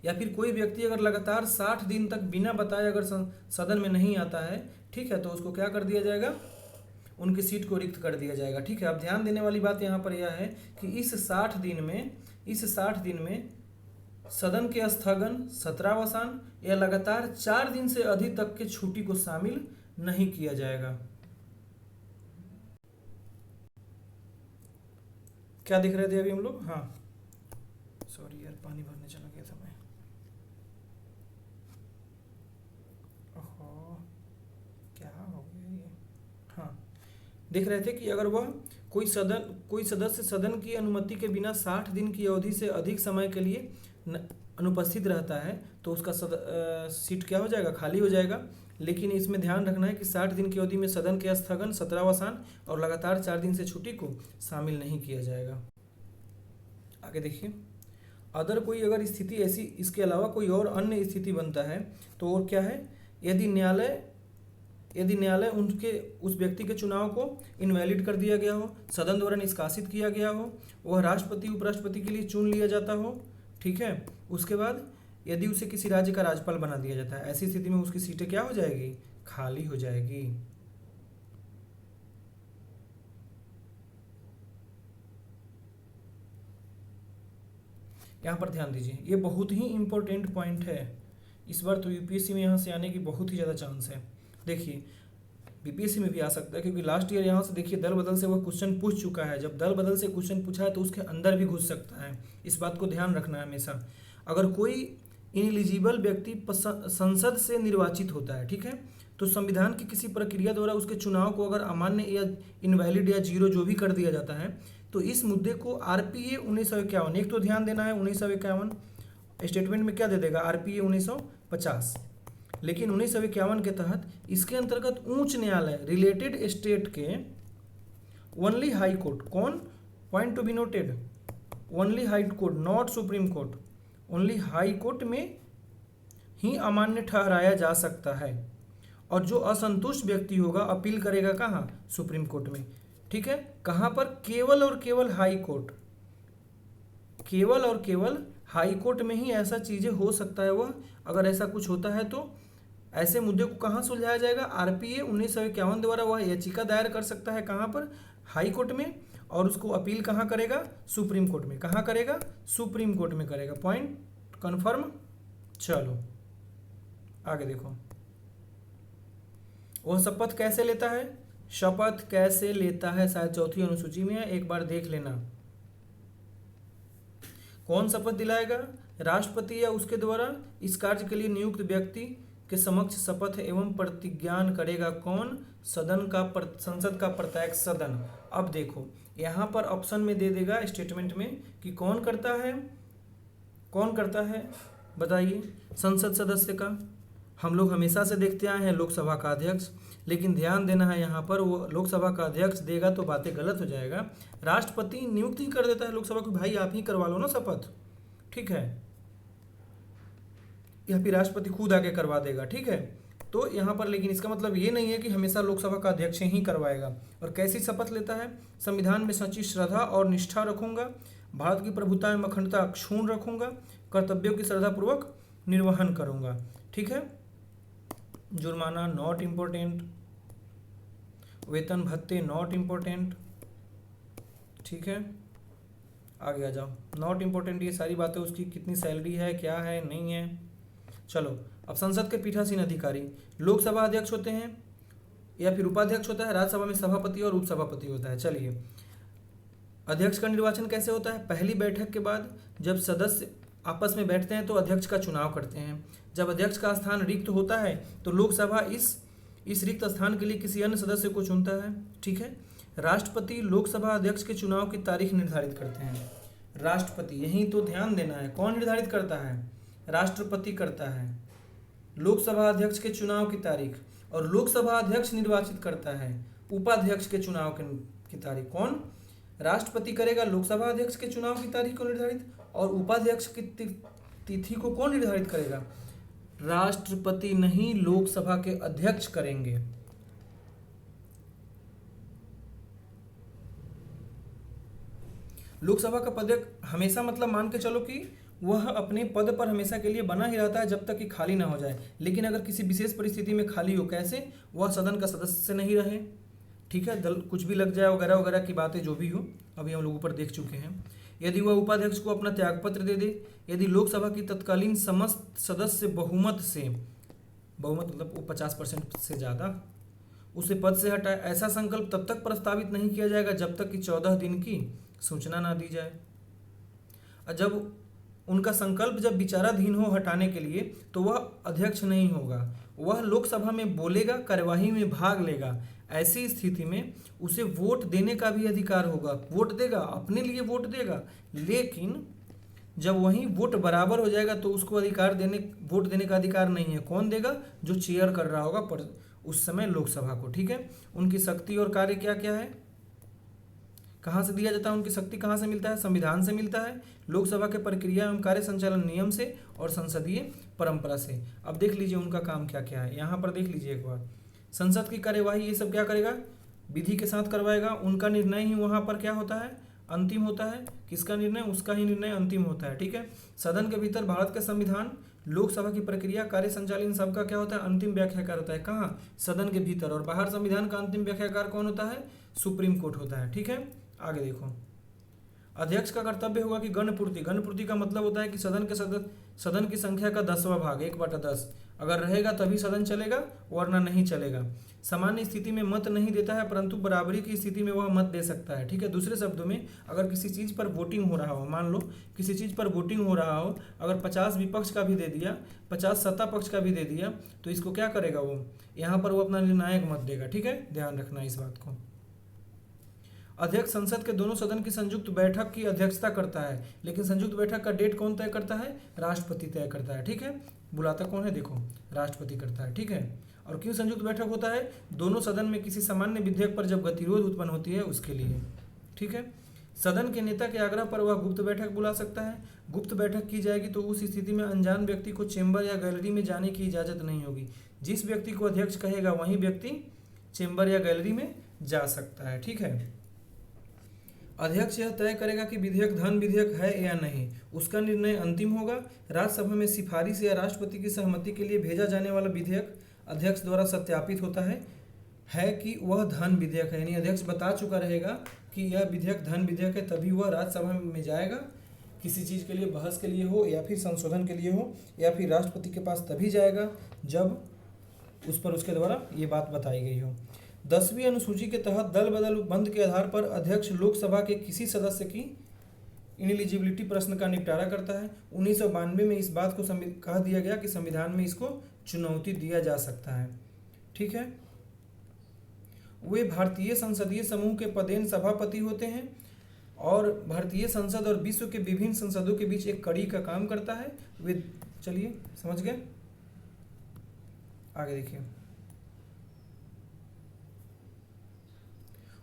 या फिर कोई व्यक्ति अगर लगातार 60 दिन तक बिना बताए अगर सदन में नहीं आता है, ठीक है, तो उसको क्या कर दिया जाएगा, उनकी सीट को रिक्त कर दिया जाएगा। ठीक है, अब ध्यान देने वाली बात यहाँ पर यह है कि इस 60 दिन में सदन के स्थगन, सत्रावसान या लगातार 4 दिन से अधिक तक के छुट्टी को शामिल नहीं किया जाएगा। क्या दिख रहे थे अभी हम लोग, हाँ सॉरी यार, पानी भरने चला गया था मैं। ओहो, क्या हो गया ये, हाँ देख रहे थे कि अगर वह कोई सदस्य सदन की अनुमति के बिना 60 दिन की अवधि से अधिक समय के लिए अनुपस्थित रहता है तो उसका सीट क्या हो जाएगा, खाली हो जाएगा। लेकिन इसमें ध्यान रखना है कि 60 दिन की अवधि में सदन के स्थगन, सत्रावसान और लगातार 4 दिन से छुट्टी को शामिल नहीं किया जाएगा। आगे देखिए, अदर कोई अगर स्थिति ऐसी, इसके अलावा कोई और अन्य स्थिति बनता है तो और क्या है, यदि न्यायालय यदि न्यायालय उनके उस व्यक्ति के चुनाव को इनवैलिड कर दिया गया हो, सदन द्वारा निष्कासित किया गया हो, वह राष्ट्रपति उपराष्ट्रपति के लिए चुन लिया जाता हो, ठीक है। उसके बाद यदि उसे किसी राज्य का राज्यपाल बना दिया जाता है, ऐसी स्थिति में उसकी सीटें क्या हो जाएगी, खाली हो जाएगी। यहाँ पर ध्यान दीजिए, ये बहुत ही इंपॉर्टेंट पॉइंट है। इस बार तो यूपीएससी में यहाँ से आने की बहुत ही ज़्यादा चांस है। देखिए बीपीएससी में भी आ सकता है, क्योंकि लास्ट ईयर यहाँ से देखिए दल बदल से वह क्वेश्चन पूछ चुका है। जब दल बदल से क्वेश्चन पूछा है तो उसके अंदर भी घुस सकता है। इस बात को ध्यान रखना है हमेशा। अगर कोई इनएलिजिबल व्यक्ति संसद से निर्वाचित होता है, ठीक है, तो संविधान की किसी प्रक्रिया द्वारा उसके चुनाव को अगर अमान्य या इनवैलिड या जीरो जो भी कर दिया जाता है, तो इस मुद्दे को आरपीए 1951, एक तो ध्यान देना है 1951 स्टेटमेंट में क्या दे देगा, आरपीए 1950, लेकिन 1951 के तहत इसके अंतर्गत उच्च न्यायालय रिलेटेड स्टेट के ओनली हाई कोर्ट, कौन, point to be noted, only high court not supreme court, only high court में ही अमान्य ठहराया जा सकता है। और जो असंतुष्ट व्यक्ति होगा अपील करेगा कहाँ, सुप्रीम कोर्ट में, ठीक है। कहाँ पर, केवल और केवल हाई कोर्ट, केवल और केवल हाई कोर्ट में ही ऐसा चीज़ें हो सकता है। वह अगर ऐसा कुछ होता है तो ऐसे मुद्दे को कहाँ सुलझाया जाएगा, आरपीए 1951 द्वारा वह याचिका दायर कर सकता है, कहाँ पर, हाई कोर्ट में, और उसको अपील कहाँ करेगा, सुप्रीम कोर्ट में। कहाँ करेगा, सुप्रीम कोर्ट में करेगा। Point confirm. चलो आगे देखो, वह शपथ कैसे लेता है, शपथ कैसे लेता है, शायद चौथी अनुसूची में है, एक बार देख लेना। कौन शपथ दिलाएगा, राष्ट्रपति या उसके द्वारा इस कार्य के लिए नियुक्त व्यक्ति के समक्ष शपथ एवं प्रतिज्ञान करेगा कौन, सदन का संसद का प्रत्येक सदन। अब देखो यहाँ पर ऑप्शन में दे देगा स्टेटमेंट में कि कौन करता है, कौन करता है बताइए, संसद सदस्य का हम लोग हमेशा से देखते आए हैं लोकसभा का अध्यक्ष, लेकिन ध्यान देना है यहाँ पर वो लोकसभा का अध्यक्ष देगा तो बातें गलत हो जाएगा। राष्ट्रपति नियुक्त ही कर देता है लोकसभा को, भाई आप ही करवा लो ना शपथ, ठीक है, या फिर राष्ट्रपति खुद आके करवा देगा, ठीक है। तो यहाँ पर लेकिन इसका मतलब ये नहीं है कि हमेशा लोकसभा का अध्यक्ष ही करवाएगा। और कैसी शपथ लेता है, संविधान में सच्ची श्रद्धा और निष्ठा रखूंगा, भारत की प्रभुता एवं अखंडता अक्षुण्ण रखूंगा, कर्तव्यों की श्रद्धापूर्वक निर्वहन करूंगा, ठीक है। जुर्माना नॉट इम्पोर्टेंट, वेतन भत्ते नॉट इम्पोर्टेंट, ठीक है। आगे आ जाओ, नॉट इम्पोर्टेंट ये सारी बातें, उसकी कितनी सैलरी है, क्या है, नहीं है। चलो अब संसद के पीठासीन अधिकारी लोकसभा अध्यक्ष होते हैं या फिर उपाध्यक्ष होता है, राज्यसभा में सभापति और उपसभापति होता है। चलिए अध्यक्ष का निर्वाचन कैसे होता है, पहली बैठक के बाद जब सदस्य आपस में बैठते हैं तो अध्यक्ष का चुनाव करते हैं। जब अध्यक्ष का स्थान रिक्त होता है तो लोकसभा इस रिक्त स्थान के लिए किसी अन्य सदस्य को चुनता है, ठीक है। राष्ट्रपति लोकसभा अध्यक्ष के चुनाव की तारीख निर्धारित करते हैं। राष्ट्रपति, यही तो ध्यान देना है, कौन निर्धारित करता है, राष्ट्रपति करता है लोकसभा अध्यक्ष के चुनाव की तारीख, और लोकसभा अध्यक्ष निर्वाचित करता है उपाध्यक्ष के चुनाव की तारीख। कौन, राष्ट्रपति करेगा लोकसभा अध्यक्ष के चुनाव की तारीख को निर्धारित, और उपाध्यक्ष की तिथि को कौन निर्धारित करेगा, राष्ट्रपति नहीं, लोकसभा के अध्यक्ष करेंगे। लोकसभा का पद हमेशा मतलब मान के चलो कि वह अपने पद पर हमेशा के लिए बना ही रहता है जब तक कि खाली ना हो जाए। लेकिन अगर किसी विशेष परिस्थिति में खाली हो, कैसे, वह सदन का सदस्य नहीं रहे, ठीक है, दल कुछ भी लग जाए वगैरह वगैरह की बातें जो भी हो, अभी हम लोग ऊपर देख चुके हैं। यदि वह उपाध्यक्ष को अपना त्यागपत्र दे दे, यदि लोकसभा की तत्कालीन समस्त सदस्य बहुमत मतलब वो 50% से ज़्यादा उसे पद से हटाए, ऐसा संकल्प तब तक प्रस्तावित नहीं किया जाएगा जब तक कि 14 दिन की सूचना ना दी जाए। और जब उनका संकल्प जब विचाराधीन हो हटाने के लिए, तो वह अध्यक्ष नहीं होगा, वह लोकसभा में बोलेगा, कार्यवाही में भाग लेगा। ऐसी स्थिति में उसे वोट देने का भी अधिकार होगा, वोट देगा, अपने लिए वोट देगा, लेकिन जब वही वोट बराबर हो जाएगा तो उसको वोट देने का अधिकार नहीं है। कौन देगा, जो चेयर कर रहा होगा पर उस समय लोकसभा को, ठीक है। उनकी शक्ति और कार्य क्या क्या है, कहाँ से दिया जाता है, उनकी शक्ति कहाँ से मिलता है, संविधान से मिलता है, लोकसभा के प्रक्रिया एवं कार्य संचालन नियम से और संसदीय परंपरा से। अब देख लीजिए उनका काम क्या क्या है, यहाँ पर देख लीजिए एक बार। संसद की कार्यवाही ये सब क्या करेगा, विधि के साथ करवाएगा। उनका निर्णय ही वहाँ पर क्या होता है, अंतिम होता है। किसका निर्णय, उसका ही निर्णय अंतिम होता है। ठीक है, सदन के भीतर भारत का संविधान, लोकसभा की प्रक्रिया, कार्य संचालन सबका क्या होता है, अंतिम व्याख्याकार होता है। कहाँ, सदन के भीतर। और बाहर संविधान का अंतिम व्याख्याकार कौन होता है, सुप्रीम कोर्ट होता है। ठीक है, आगे देखो। अध्यक्ष का कर्तव्य होगा कि गणपूर्ति, गणपूर्ति का मतलब होता है कि सदन की संख्या का 10वां भाग, 1/10 अगर रहेगा तभी सदन चलेगा, वरना नहीं चलेगा। सामान्य स्थिति में मत नहीं देता है, परंतु बराबरी की स्थिति में वह मत दे सकता है। ठीक है, दूसरे शब्दों में अगर किसी चीज़ पर वोटिंग हो रहा हो, मान लो किसी चीज़ पर वोटिंग हो रहा हो, अगर 50 विपक्ष का भी दे दिया, 50 सत्ता पक्ष का भी दे दिया, तो इसको क्या करेगा वो, यहाँ पर वो अपना निर्णायक मत देगा। ठीक है, ध्यान रखना इस बात को। अध्यक्ष संसद के दोनों सदन की संयुक्त बैठक की अध्यक्षता करता है, लेकिन संयुक्त बैठक का डेट कौन तय करता है, राष्ट्रपति तय करता है। ठीक है, बुलाता कौन है, देखो राष्ट्रपति करता है। ठीक है, और क्यों संयुक्त बैठक होता है, दोनों सदन में किसी सामान्य विधेयक पर जब गतिरोध उत्पन्न होती है उसके लिए। ठीक है, सदन के नेता के आग्रह पर वह गुप्त बैठक बुला सकता है। गुप्त बैठक की जाएगी तो उस स्थिति में अनजान व्यक्ति को चेंबर या गैलरी में जाने की इजाजत नहीं होगी। जिस व्यक्ति को अध्यक्ष कहेगा वही व्यक्ति चेंबर या गैलरी में जा सकता है। ठीक है, अध्यक्ष यह तय करेगा कि विधेयक धन विधेयक है या नहीं, उसका निर्णय अंतिम होगा। राज्यसभा में सिफारिश या राष्ट्रपति की सहमति के लिए भेजा जाने वाला विधेयक अध्यक्ष द्वारा सत्यापित होता है कि वह धन विधेयक है, यानी अध्यक्ष बता चुका रहेगा कि यह विधेयक धन विधेयक है, तभी वह राज्यसभा में जाएगा। किसी चीज़ के लिए, बहस के लिए हो या फिर संशोधन के लिए हो, या फिर राष्ट्रपति के पास तभी जाएगा जब उस पर उसके द्वारा ये बात बताई गई हो। 10वीं अनुसूची के तहत दल बदल बंद के आधार पर अध्यक्ष लोकसभा के किसी सदस्य की इनएलिजिबिलिटी प्रश्न का निपटारा करता है। 1992 में इस बात को कह दिया गया कि संविधान में इसको चुनौती दिया जा सकता है। ठीक है, वे भारतीय संसदीय समूह के पदेन सभापति होते हैं और भारतीय संसद और विश्व के विभिन्न संसदों के बीच एक कड़ी का काम करता है। वे, चलिए समझ गए, आगे देखिए।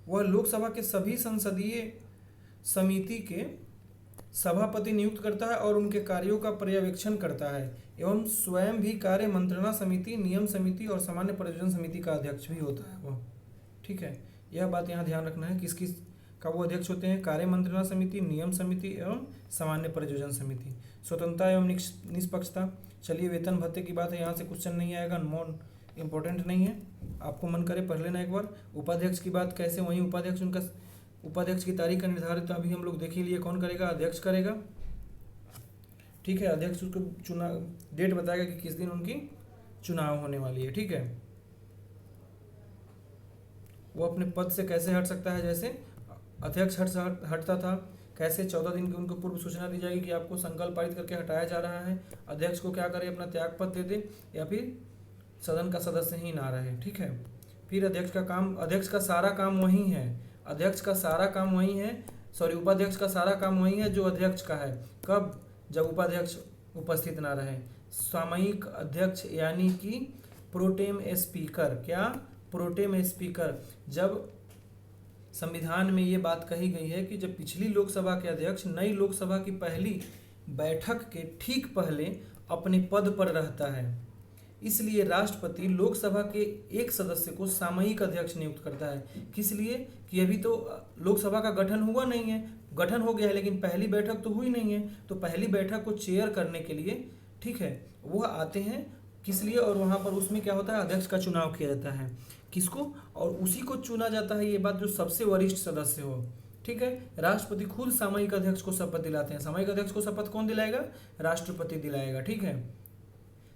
वह लोकसभा के सभी संसदीय समिति के सभापति नियुक्त करता है और उनके कार्यों का पर्यवेक्षण करता है, एवं स्वयं भी कार्य मंत्रणा समिति, नियम समिति और सामान्य परियोजना समिति का अध्यक्ष भी होता है वह। ठीक है, यह बात यहाँ ध्यान रखना है, किस किस का वो अध्यक्ष होते हैं, कार्य मंत्रणा समिति, नियम समिति एवं सामान्य परियोजना समिति। स्वतंत्रता एवं निष्पक्षता, चलिए वेतन भत्ते की बात है, यहाँ से क्वेश्चन नहीं आएगा, नॉन इम्पोर्टेंट नहीं है, आपको मन करे पढ़ लेना एक बार। उपाध्यक्ष की बात कैसे, वहीं उपाध्यक्ष, उनका उपाध्यक्ष की तारीख का निर्धारित अभी हम लोग देख ही लिए, कौन करेगा, अध्यक्ष करेगा। ठीक है, अध्यक्ष उसको चुनाव डेट बताएगा कि किस दिन उनकी चुनाव होने वाली है। ठीक है, वो अपने पद से कैसे हट सकता है, जैसे अध्यक्ष हटता था, कैसे 14 दिन की उनको पूर्व सूचना दी जाएगी कि आपको संकल्प पारित करके हटाया जा रहा है। अध्यक्ष को क्या करे, अपना त्याग पत्र दे दे या फिर सदन का सदस्य ही ना रहे। ठीक है, फिर अध्यक्ष का सारा काम वही है, अध्यक्ष का सारा काम वही है, उपाध्यक्ष का सारा काम वही है जो अध्यक्ष का है। कब, जब उपाध्यक्ष उपस्थित ना रहे। सामयिक अध्यक्ष यानी कि प्रोटेम स्पीकर, क्या, प्रोटेम स्पीकर। जब संविधान में ये बात कही गई है कि जब पिछली लोकसभा के अध्यक्ष नई लोकसभा की पहली बैठक के ठीक पहले अपने पद पर रहता है, इसलिए राष्ट्रपति लोकसभा के एक सदस्य को सामयिक अध्यक्ष नियुक्त करता है। किस लिए, कि अभी तो लोकसभा का गठन हुआ नहीं है, गठन हो गया है लेकिन पहली बैठक तो हुई नहीं है, तो पहली बैठक को चेयर करने के लिए, ठीक है, वह आते हैं। किस लिए, और वहाँ पर उसमें क्या होता है, अध्यक्ष का चुनाव किया जाता है। किसको, और उसी को चुना जाता है, ये बात जो सबसे वरिष्ठ सदस्य हो। ठीक है, राष्ट्रपति खुद सामयिक अध्यक्ष को शपथ दिलाते हैं। सामयिक अध्यक्ष को शपथ कौन दिलाएगा, राष्ट्रपति दिलाएगा। ठीक है,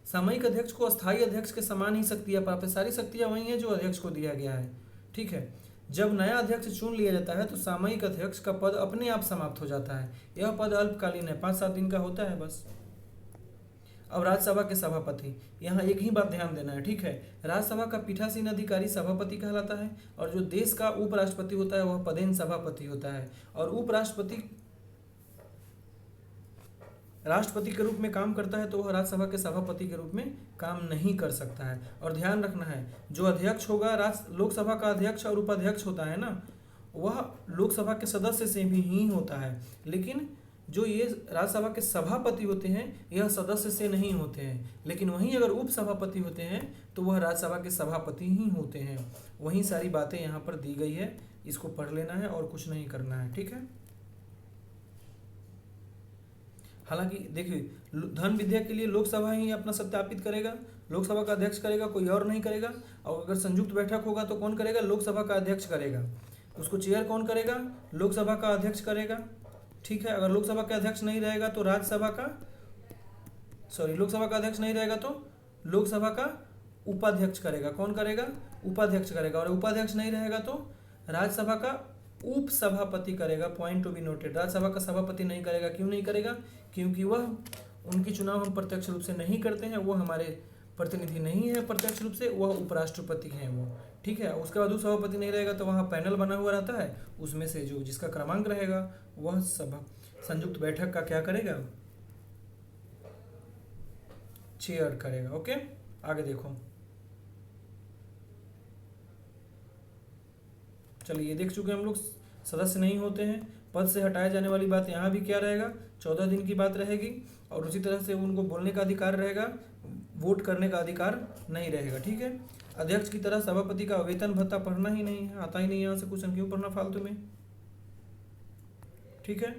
सामयिक अध्यक्ष को अस्थायी अध्यक्ष के समान ही शक्तियां प्राप्त है, सारी शक्तियां वही हैं जो अध्यक्ष को दिया गया है। ठीक है, जब नया अध्यक्ष चुन लिया जाता है तो सामयिक अध्यक्ष का पद अपने आप समाप्त हो जाता है। यह पद अल्पकालीन है, 5-7 दिन का होता है बस। अब राज्यसभा के सभापति, यहाँ एक ही बात ध्यान देना है। ठीक है, राज्यसभा का पीठासीन अधिकारी सभापति कहलाता है, और जो देश का उपराष्ट्रपति होता है वह पदेन सभापति होता है। और उपराष्ट्रपति राष्ट्रपति के रूप में काम करता है तो वह राज्यसभा के सभापति के रूप में काम नहीं कर सकता है। और ध्यान रखना है, जो अध्यक्ष होगा, लोकसभा का अध्यक्ष और उपाध्यक्ष होता है ना, वह लोकसभा के सदस्य से भी ही होता है, लेकिन जो ये राज्यसभा के सभापति होते हैं यह सदस्य से नहीं होते हैं, लेकिन वहीं अगर उपसभापति होते हैं तो वह राज्यसभा के सभापति ही होते हैं। वही सारी बातें यहाँ पर दी गई है, इसको पढ़ लेना है और कुछ नहीं करना है, ठीक है। हालांकि देखिए, धन विधेयक के लिए लोकसभा ही अपना सत्यापित करेगा, लोकसभा का अध्यक्ष करेगा, कोई और नहीं करेगा। और अगर संयुक्त बैठक होगा तो कौन करेगा? लोकसभा का अध्यक्ष करेगा। उसको चेयर कौन करेगा? लोकसभा का अध्यक्ष करेगा, ठीक है। अगर लोकसभा का अध्यक्ष नहीं रहेगा तो लोकसभा का अध्यक्ष नहीं रहेगा तो लोकसभा का उपाध्यक्ष करेगा। कौन करेगा? उपाध्यक्ष करेगा। और उपाध्यक्ष नहीं रहेगा तो राज्यसभा का उपसभापति करेगा। Point to be noted, Rajya Sabha का सभापति नहीं करेगा। क्यों नहीं करेगा? क्योंकि वह उनकी चुनाव हम प्रत्यक्ष रूप से नहीं करते हैं, वो हमारे प्रतिनिधि नहीं है प्रत्यक्ष रूप से, वह उपराष्ट्रपति हैं वो, ठीक है। उसके बाद सभापति नहीं रहेगा तो वहाँ पैनल बना हुआ रहता है, उसमें से जो जिसका क्रमांक रहेगा वह सभा संयुक्त बैठक का क्या करेगा? चेयर करेगा। ओके, आगे देखो। चलिए, ये देख चुके हम लोग सदस्य नहीं होते हैं। पद से हटाए जाने वाली बात यहाँ भी क्या रहेगा? 14 दिन की बात रहेगी। और उसी तरह से उनको बोलने का अधिकार रहेगा, वोट करने का अधिकार नहीं रहेगा, ठीक है। अध्यक्ष की तरह सभापति का वेतन भत्ता पढ़ना ही नहीं है, आता ही नहीं यहाँ से क्वेश्चन, क्यों पढ़ना फालतू में, ठीक है।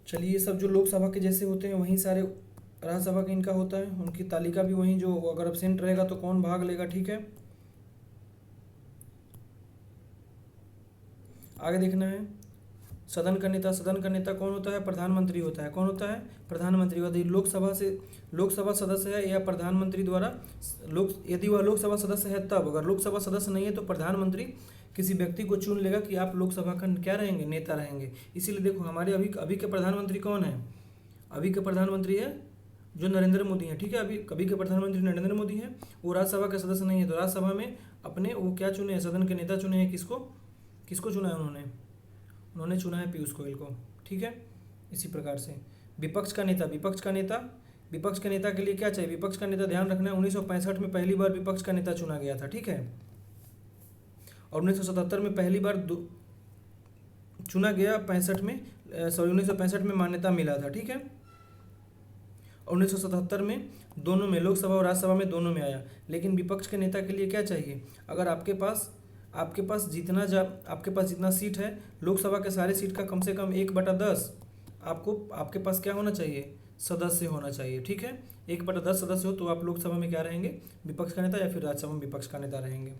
चलिए, ये सब जो लोकसभा के जैसे होते हैं वहीं सारे राज्यसभा का इनका होता है, उनकी तालिका भी वहीं, जो अगर अब्सेंट रहेगा तो कौन भाग लेगा, ठीक है। आगे देखना है सदन का नेता। सदन का नेता कौन होता है? प्रधानमंत्री होता है। कौन होता है? प्रधानमंत्री होता है। लोकसभा सदस्य है या प्रधानमंत्री द्वारा यदि वह लोकसभा सदस्य है तब, अगर लोकसभा सदस्य नहीं है तो प्रधानमंत्री किसी व्यक्ति को चुन लेगा कि आप लोकसभा का क्या रहेंगे? नेता रहेंगे। इसीलिए देखो, हमारे अभी के प्रधानमंत्री कौन है? अभी के प्रधानमंत्री है जो नरेंद्र मोदी है, ठीक है। अभी के प्रधानमंत्री नरेंद्र मोदी है, वो राज्यसभा के सदस्य नहीं है, तो राज्यसभा में अपने वो क्या चुने हैं? सदन के नेता चुने हैं। किसको चुना है उन्होंने चुना है पीयूष गोयल को, ठीक है। इसी प्रकार से विपक्ष का नेता के लिए क्या चाहिए? विपक्ष का नेता, ध्यान रखना है, 1965 में पहली बार विपक्ष का नेता चुना गया था, ठीक है। और 1977 में पहली बार चुना गया, 1965 में मान्यता मिला था, ठीक है। और 1977 में दोनों में, लोकसभा और राज्यसभा में दोनों में आया। लेकिन विपक्ष के नेता के लिए क्या चाहिए? अगर आपके पास जितना सीट है, लोकसभा के सारे सीट का कम से कम 1/10 आपके पास क्या होना चाहिए? सदस्य होना चाहिए, ठीक है। 1/10 सदस्य हो तो आप लोकसभा में क्या रहेंगे? विपक्ष का नेता, या फिर राज्यसभा में विपक्ष का नेता रहेंगे।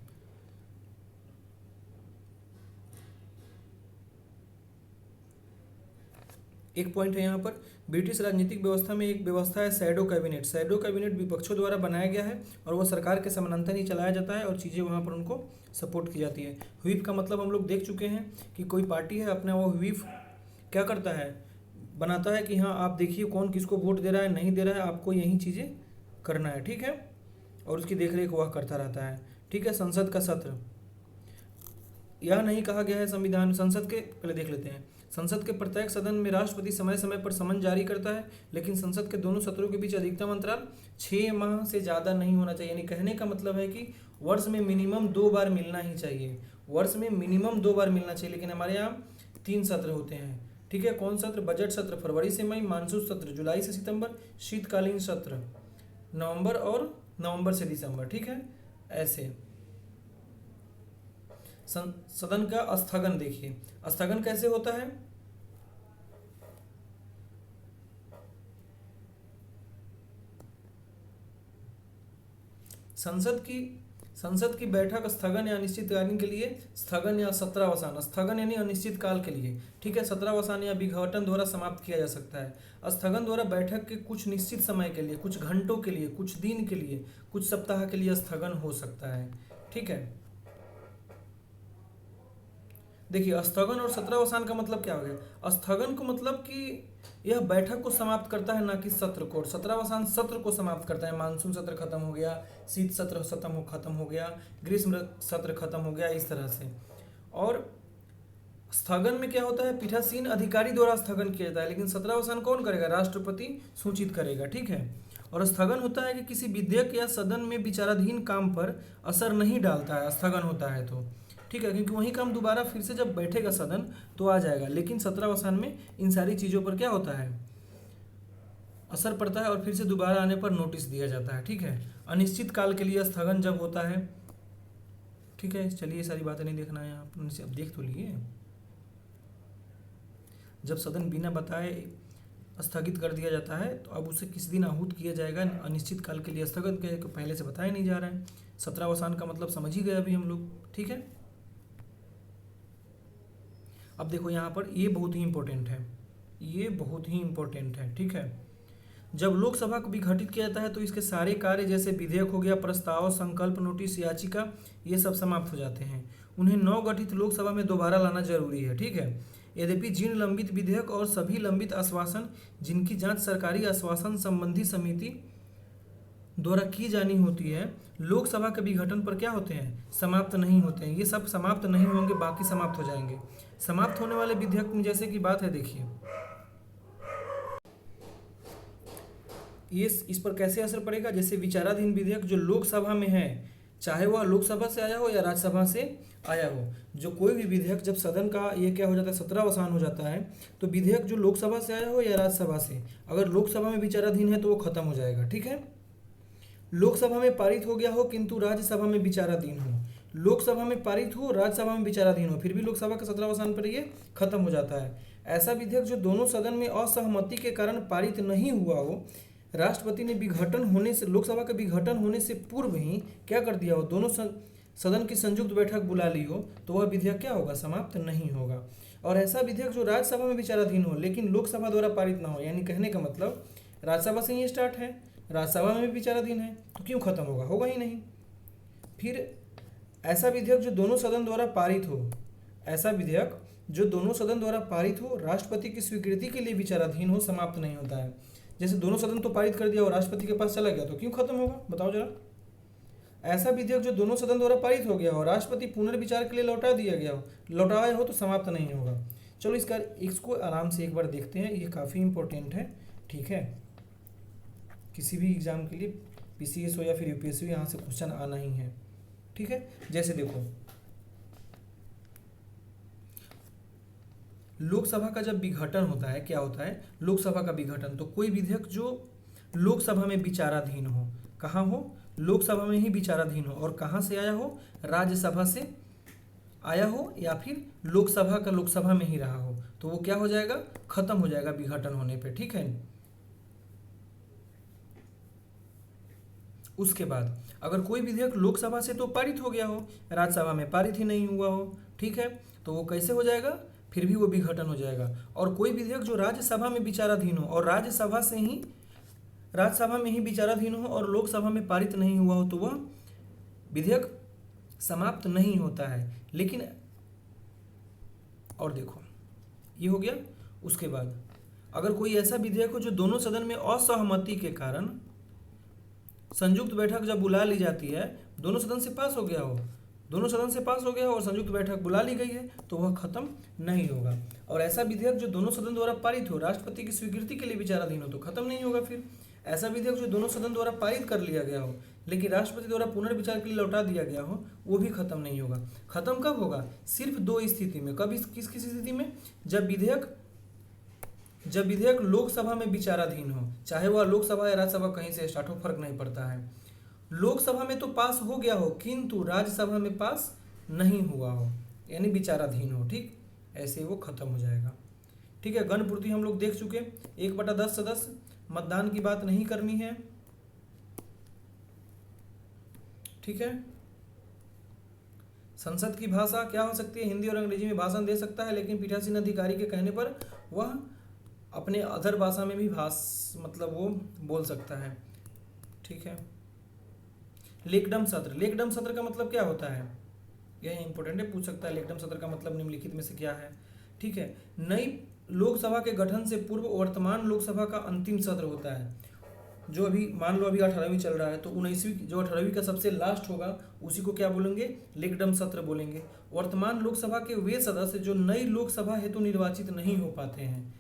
एक पॉइंट है यहाँ पर, ब्रिटिश राजनीतिक व्यवस्था में एक व्यवस्था है शैडो कैबिनेट। शैडो कैबिनेट विपक्षों द्वारा बनाया गया है और वह सरकार के समानांतर ही चलाया जाता है और चीज़ें वहाँ पर उनको सपोर्ट की जाती है। व्हीप का मतलब हम लोग देख चुके हैं कि कोई पार्टी है, अपना वो व्हीप क्या करता है? बनाता है कि हाँ, आप देखिए कौन किसको वोट दे रहा है, नहीं दे रहा है, आपको यही चीज़ें करना है, ठीक है। और उसकी देखरेख वह करता रहता है, ठीक है। संसद का सत्र, यह नहीं कहा गया है संविधान, संसद के पहले देख लेते हैं। संसद के प्रत्येक सदन में राष्ट्रपति समय समय पर समन जारी करता है, लेकिन संसद के दोनों सत्रों के बीच अधिकतम अंतराल 6 माह से ज़्यादा नहीं होना चाहिए। यानी कहने का मतलब है कि वर्ष में मिनिमम 2 बार मिलना ही चाहिए, वर्ष में मिनिमम 2 बार मिलना चाहिए। लेकिन हमारे यहाँ 3 सत्र होते हैं, ठीक है। कौन सत्र? बजट सत्र फरवरी से मई, मानसून सत्र जुलाई से सितंबर, शीतकालीन सत्र नवंबर से दिसंबर, ठीक है। ऐसे सदन का स्थगन देखिए, स्थगन कैसे होता है? संसद की बैठक स्थगन या अनिश्चितकालीन के लिए, स्थगन या सत्रावसान, स्थगन यानी अनिश्चित काल के लिए, ठीक है। सत्रावसान या विघटन द्वारा समाप्त किया जा सकता है। स्थगन द्वारा बैठक के कुछ निश्चित समय के लिए, कुछ घंटों के लिए, कुछ दिन के लिए, कुछ सप्ताह के लिए स्थगन हो सकता है, ठीक है। देखिए, स्थगन और सत्रावसान का मतलब क्या हो गया? स्थगन को मतलब कि यह बैठक को समाप्त करता है, ना कि सत्र को। और सत्रावसान सत्र को समाप्त करता है। मानसून सत्र खत्म हो गया, शीत सत्र खत्म हो गया, ग्रीष्म सत्र खत्म हो गया, इस तरह से। और स्थगन में क्या होता है, पीठासीन अधिकारी द्वारा स्थगन किया जाता है, लेकिन सत्रावसान कौन करेगा, राष्ट्रपति सूचित करेगा। ठीक है। और स्थगन होता है कि किसी विधेयक या सदन में विचाराधीन काम पर असर नहीं डालता है, स्थगन होता है तो। ठीक है, क्योंकि वही काम दोबारा फिर से जब बैठेगा सदन तो आ जाएगा, लेकिन सत्रावसान में इन सारी चीज़ों पर क्या होता है, असर पड़ता है और फिर से दोबारा आने पर नोटिस दिया जाता है। ठीक है। अनिश्चित काल के लिए स्थगन जब होता है। ठीक है, चलिए ये सारी बातें नहीं देखना है, आप अब देख तो लिए। जब सदन बिना बताए स्थगित कर दिया जाता है तो अब उसे किस दिन आहूत किया जाएगा, अनिश्चित काल के लिए स्थगित के पहले से बताया नहीं जा रहा है। सत्रावसान का मतलब समझ ही गए अभी हम लोग। ठीक है। अब देखो यहाँ पर ये बहुत ही इंपॉर्टेंट है, ये बहुत ही इंपॉर्टेंट है। ठीक है। जब लोकसभा को विघटित किया जाता है तो इसके सारे कार्य जैसे विधेयक हो गया, प्रस्ताव, संकल्प, नोटिस, याचिका, ये सब समाप्त हो जाते हैं। उन्हें नवगठित लोकसभा में दोबारा लाना जरूरी है। ठीक है। यद्यपि जीर्ण लंबित विधेयक और सभी लंबित आश्वासन जिनकी जांच सरकारी आश्वासन संबंधी समिति द्वारा की जानी होती है, लोकसभा के विघटन पर क्या होते हैं, समाप्त नहीं होते हैं। ये सब समाप्त नहीं होंगे, बाकी समाप्त हो जाएंगे। समाप्त होने वाले विधेयक में जैसे की बात है, देखिए ये इस पर कैसे असर पड़ेगा। जैसे विचाराधीन विधेयक जो लोकसभा में है, चाहे वह लोकसभा से आया हो या राज्यसभा से आया हो, जो कोई भी विधेयक जब सदन का ये क्या हो जाता है, सत्रावसान हो जाता है, तो विधेयक जो लोकसभा से आया हो या राज्यसभा से, अगर लोकसभा में विचाराधीन है तो वो खत्म हो जाएगा। ठीक है। लोकसभा में पारित हो गया हो किंतु राज्यसभा में विचाराधीन हो, लोकसभा में पारित हो, राज्यसभा में विचाराधीन हो, फिर भी लोकसभा के सत्रावसान पर ये खत्म हो जाता है। ऐसा विधेयक जो दोनों सदन में असहमति के कारण पारित नहीं हुआ हो, राष्ट्रपति ने विघटन होने से, लोकसभा का विघटन होने से पूर्व ही क्या कर दिया हो, दोनों सदन की संयुक्त बैठक बुला ली हो, तो वह विधेयक क्या होगा, समाप्त नहीं होगा। और ऐसा विधेयक जो राज्यसभा में विचाराधीन हो लेकिन लोकसभा द्वारा पारित ना हो, यानी कहने का मतलब राज्यसभा से ही स्टार्ट है, राज्यसभा में भी विचाराधीन है, तो क्यों खत्म होगा, होगा ही नहीं। फिर ऐसा विधेयक जो दोनों सदन द्वारा पारित हो, ऐसा विधेयक जो दोनों सदन द्वारा पारित हो, राष्ट्रपति की स्वीकृति के लिए विचाराधीन हो, समाप्त नहीं होता है। जैसे दोनों सदन तो पारित कर दिया और राष्ट्रपति के पास चला गया, तो क्यों खत्म होगा, बताओ जरा। ऐसा विधेयक जो दोनों सदन द्वारा पारित हो गया हो, राष्ट्रपति पुनर्विचार के लिए लौटा दिया गया हो, लौटाया हो, तो समाप्त नहीं होगा। चलो इसको आराम से एक बार देखते हैं, ये काफ़ी इंपॉर्टेंट है। ठीक है। किसी भी एग्जाम के लिए पीसीएस हो या फिर यूपीएससी हो, यहाँ से क्वेश्चन आना ही है। ठीक है। जैसे देखो, लोकसभा का जब विघटन होता है, क्या होता है, लोकसभा का विघटन, तो कोई विधेयक जो लोकसभा में विचाराधीन हो, कहाँ हो, लोकसभा में ही विचाराधीन हो, और कहाँ से आया हो, राज्यसभा से आया हो या फिर लोकसभा का लोकसभा में ही रहा हो, तो वो क्या हो जाएगा, खत्म हो जाएगा विघटन होने पे। ठीक है। उसके बाद अगर कोई विधेयक लोकसभा से तो पारित हो गया हो, राज्यसभा में पारित ही नहीं हुआ हो, ठीक है, तो वो कैसे हो जाएगा, फिर भी वो विघटन हो जाएगा। और कोई विधेयक जो राज्यसभा में विचाराधीन हो और राज्यसभा में ही विचाराधीन हो और लोकसभा में पारित नहीं हुआ हो, तो वह विधेयक समाप्त नहीं होता है। लेकिन और देखो, ये हो गया। उसके बाद अगर कोई ऐसा विधेयक हो जो दोनों सदन में असहमति के कारण संयुक्त बैठक जब बुला ली जाती है, दोनों सदन से पास हो गया हो, दोनों सदन से पास हो गया हो और संयुक्त बैठक बुला ली गई है, तो वह खत्म नहीं होगा। और ऐसा विधेयक जो दोनों सदन द्वारा पारित हो, राष्ट्रपति की स्वीकृति के लिए विचाराधीन हो, तो खत्म नहीं होगा। फिर ऐसा विधेयक जो दोनों सदन द्वारा पारित कर लिया गया हो लेकिन राष्ट्रपति द्वारा पुनर्विचार के लिए लौटा दिया गया हो, वो भी खत्म नहीं होगा। खत्म कब होगा, सिर्फ दो स्थिति में। कब, किस स्थिति में, जब विधेयक लोकसभा में विचाराधीन हो, चाहे वह लोकसभा या राज्यसभा कहीं से स्टार्ट हो, फर्क नहीं पड़ता है। लोकसभा में तो पास हो गया हो किंतु राज्यसभा में पास नहीं हुआ हो, यानी विचाराधीन हो। ठीक, ऐसे वो खत्म हो जाएगा। ठीक है। गणपूर्ति हम लोग देख चुके, 1/10 सदस्य, मतदान की बात नहीं करनी है। ठीक है। संसद की भाषा क्या हो सकती है, हिंदी और अंग्रेजी में भाषण दे सकता है, लेकिन पीठासीन अधिकारी के कहने पर वह अपने अदर भाषा में भी मतलब वो बोल सकता है। ठीक है। लेकडम सत्र, लेकडम सत्र का मतलब क्या होता है, यह इंपॉर्टेंट है, पूछ सकता है। लेकडम सत्र का मतलब निम्नलिखित में से क्या है। ठीक है। नई लोकसभा के गठन से पूर्व वर्तमान लोकसभा का अंतिम सत्र होता है। जो अभी मान लो अभी 18वीं चल रहा है, तो 19वीं जो 18वीं का सबसे लास्ट होगा उसी को क्या बोलेंगे, लेकडम सत्र बोलेंगे। वर्तमान लोकसभा के वे सदस्य जो नई लोकसभा हेतु निर्वाचित नहीं हो पाते हैं,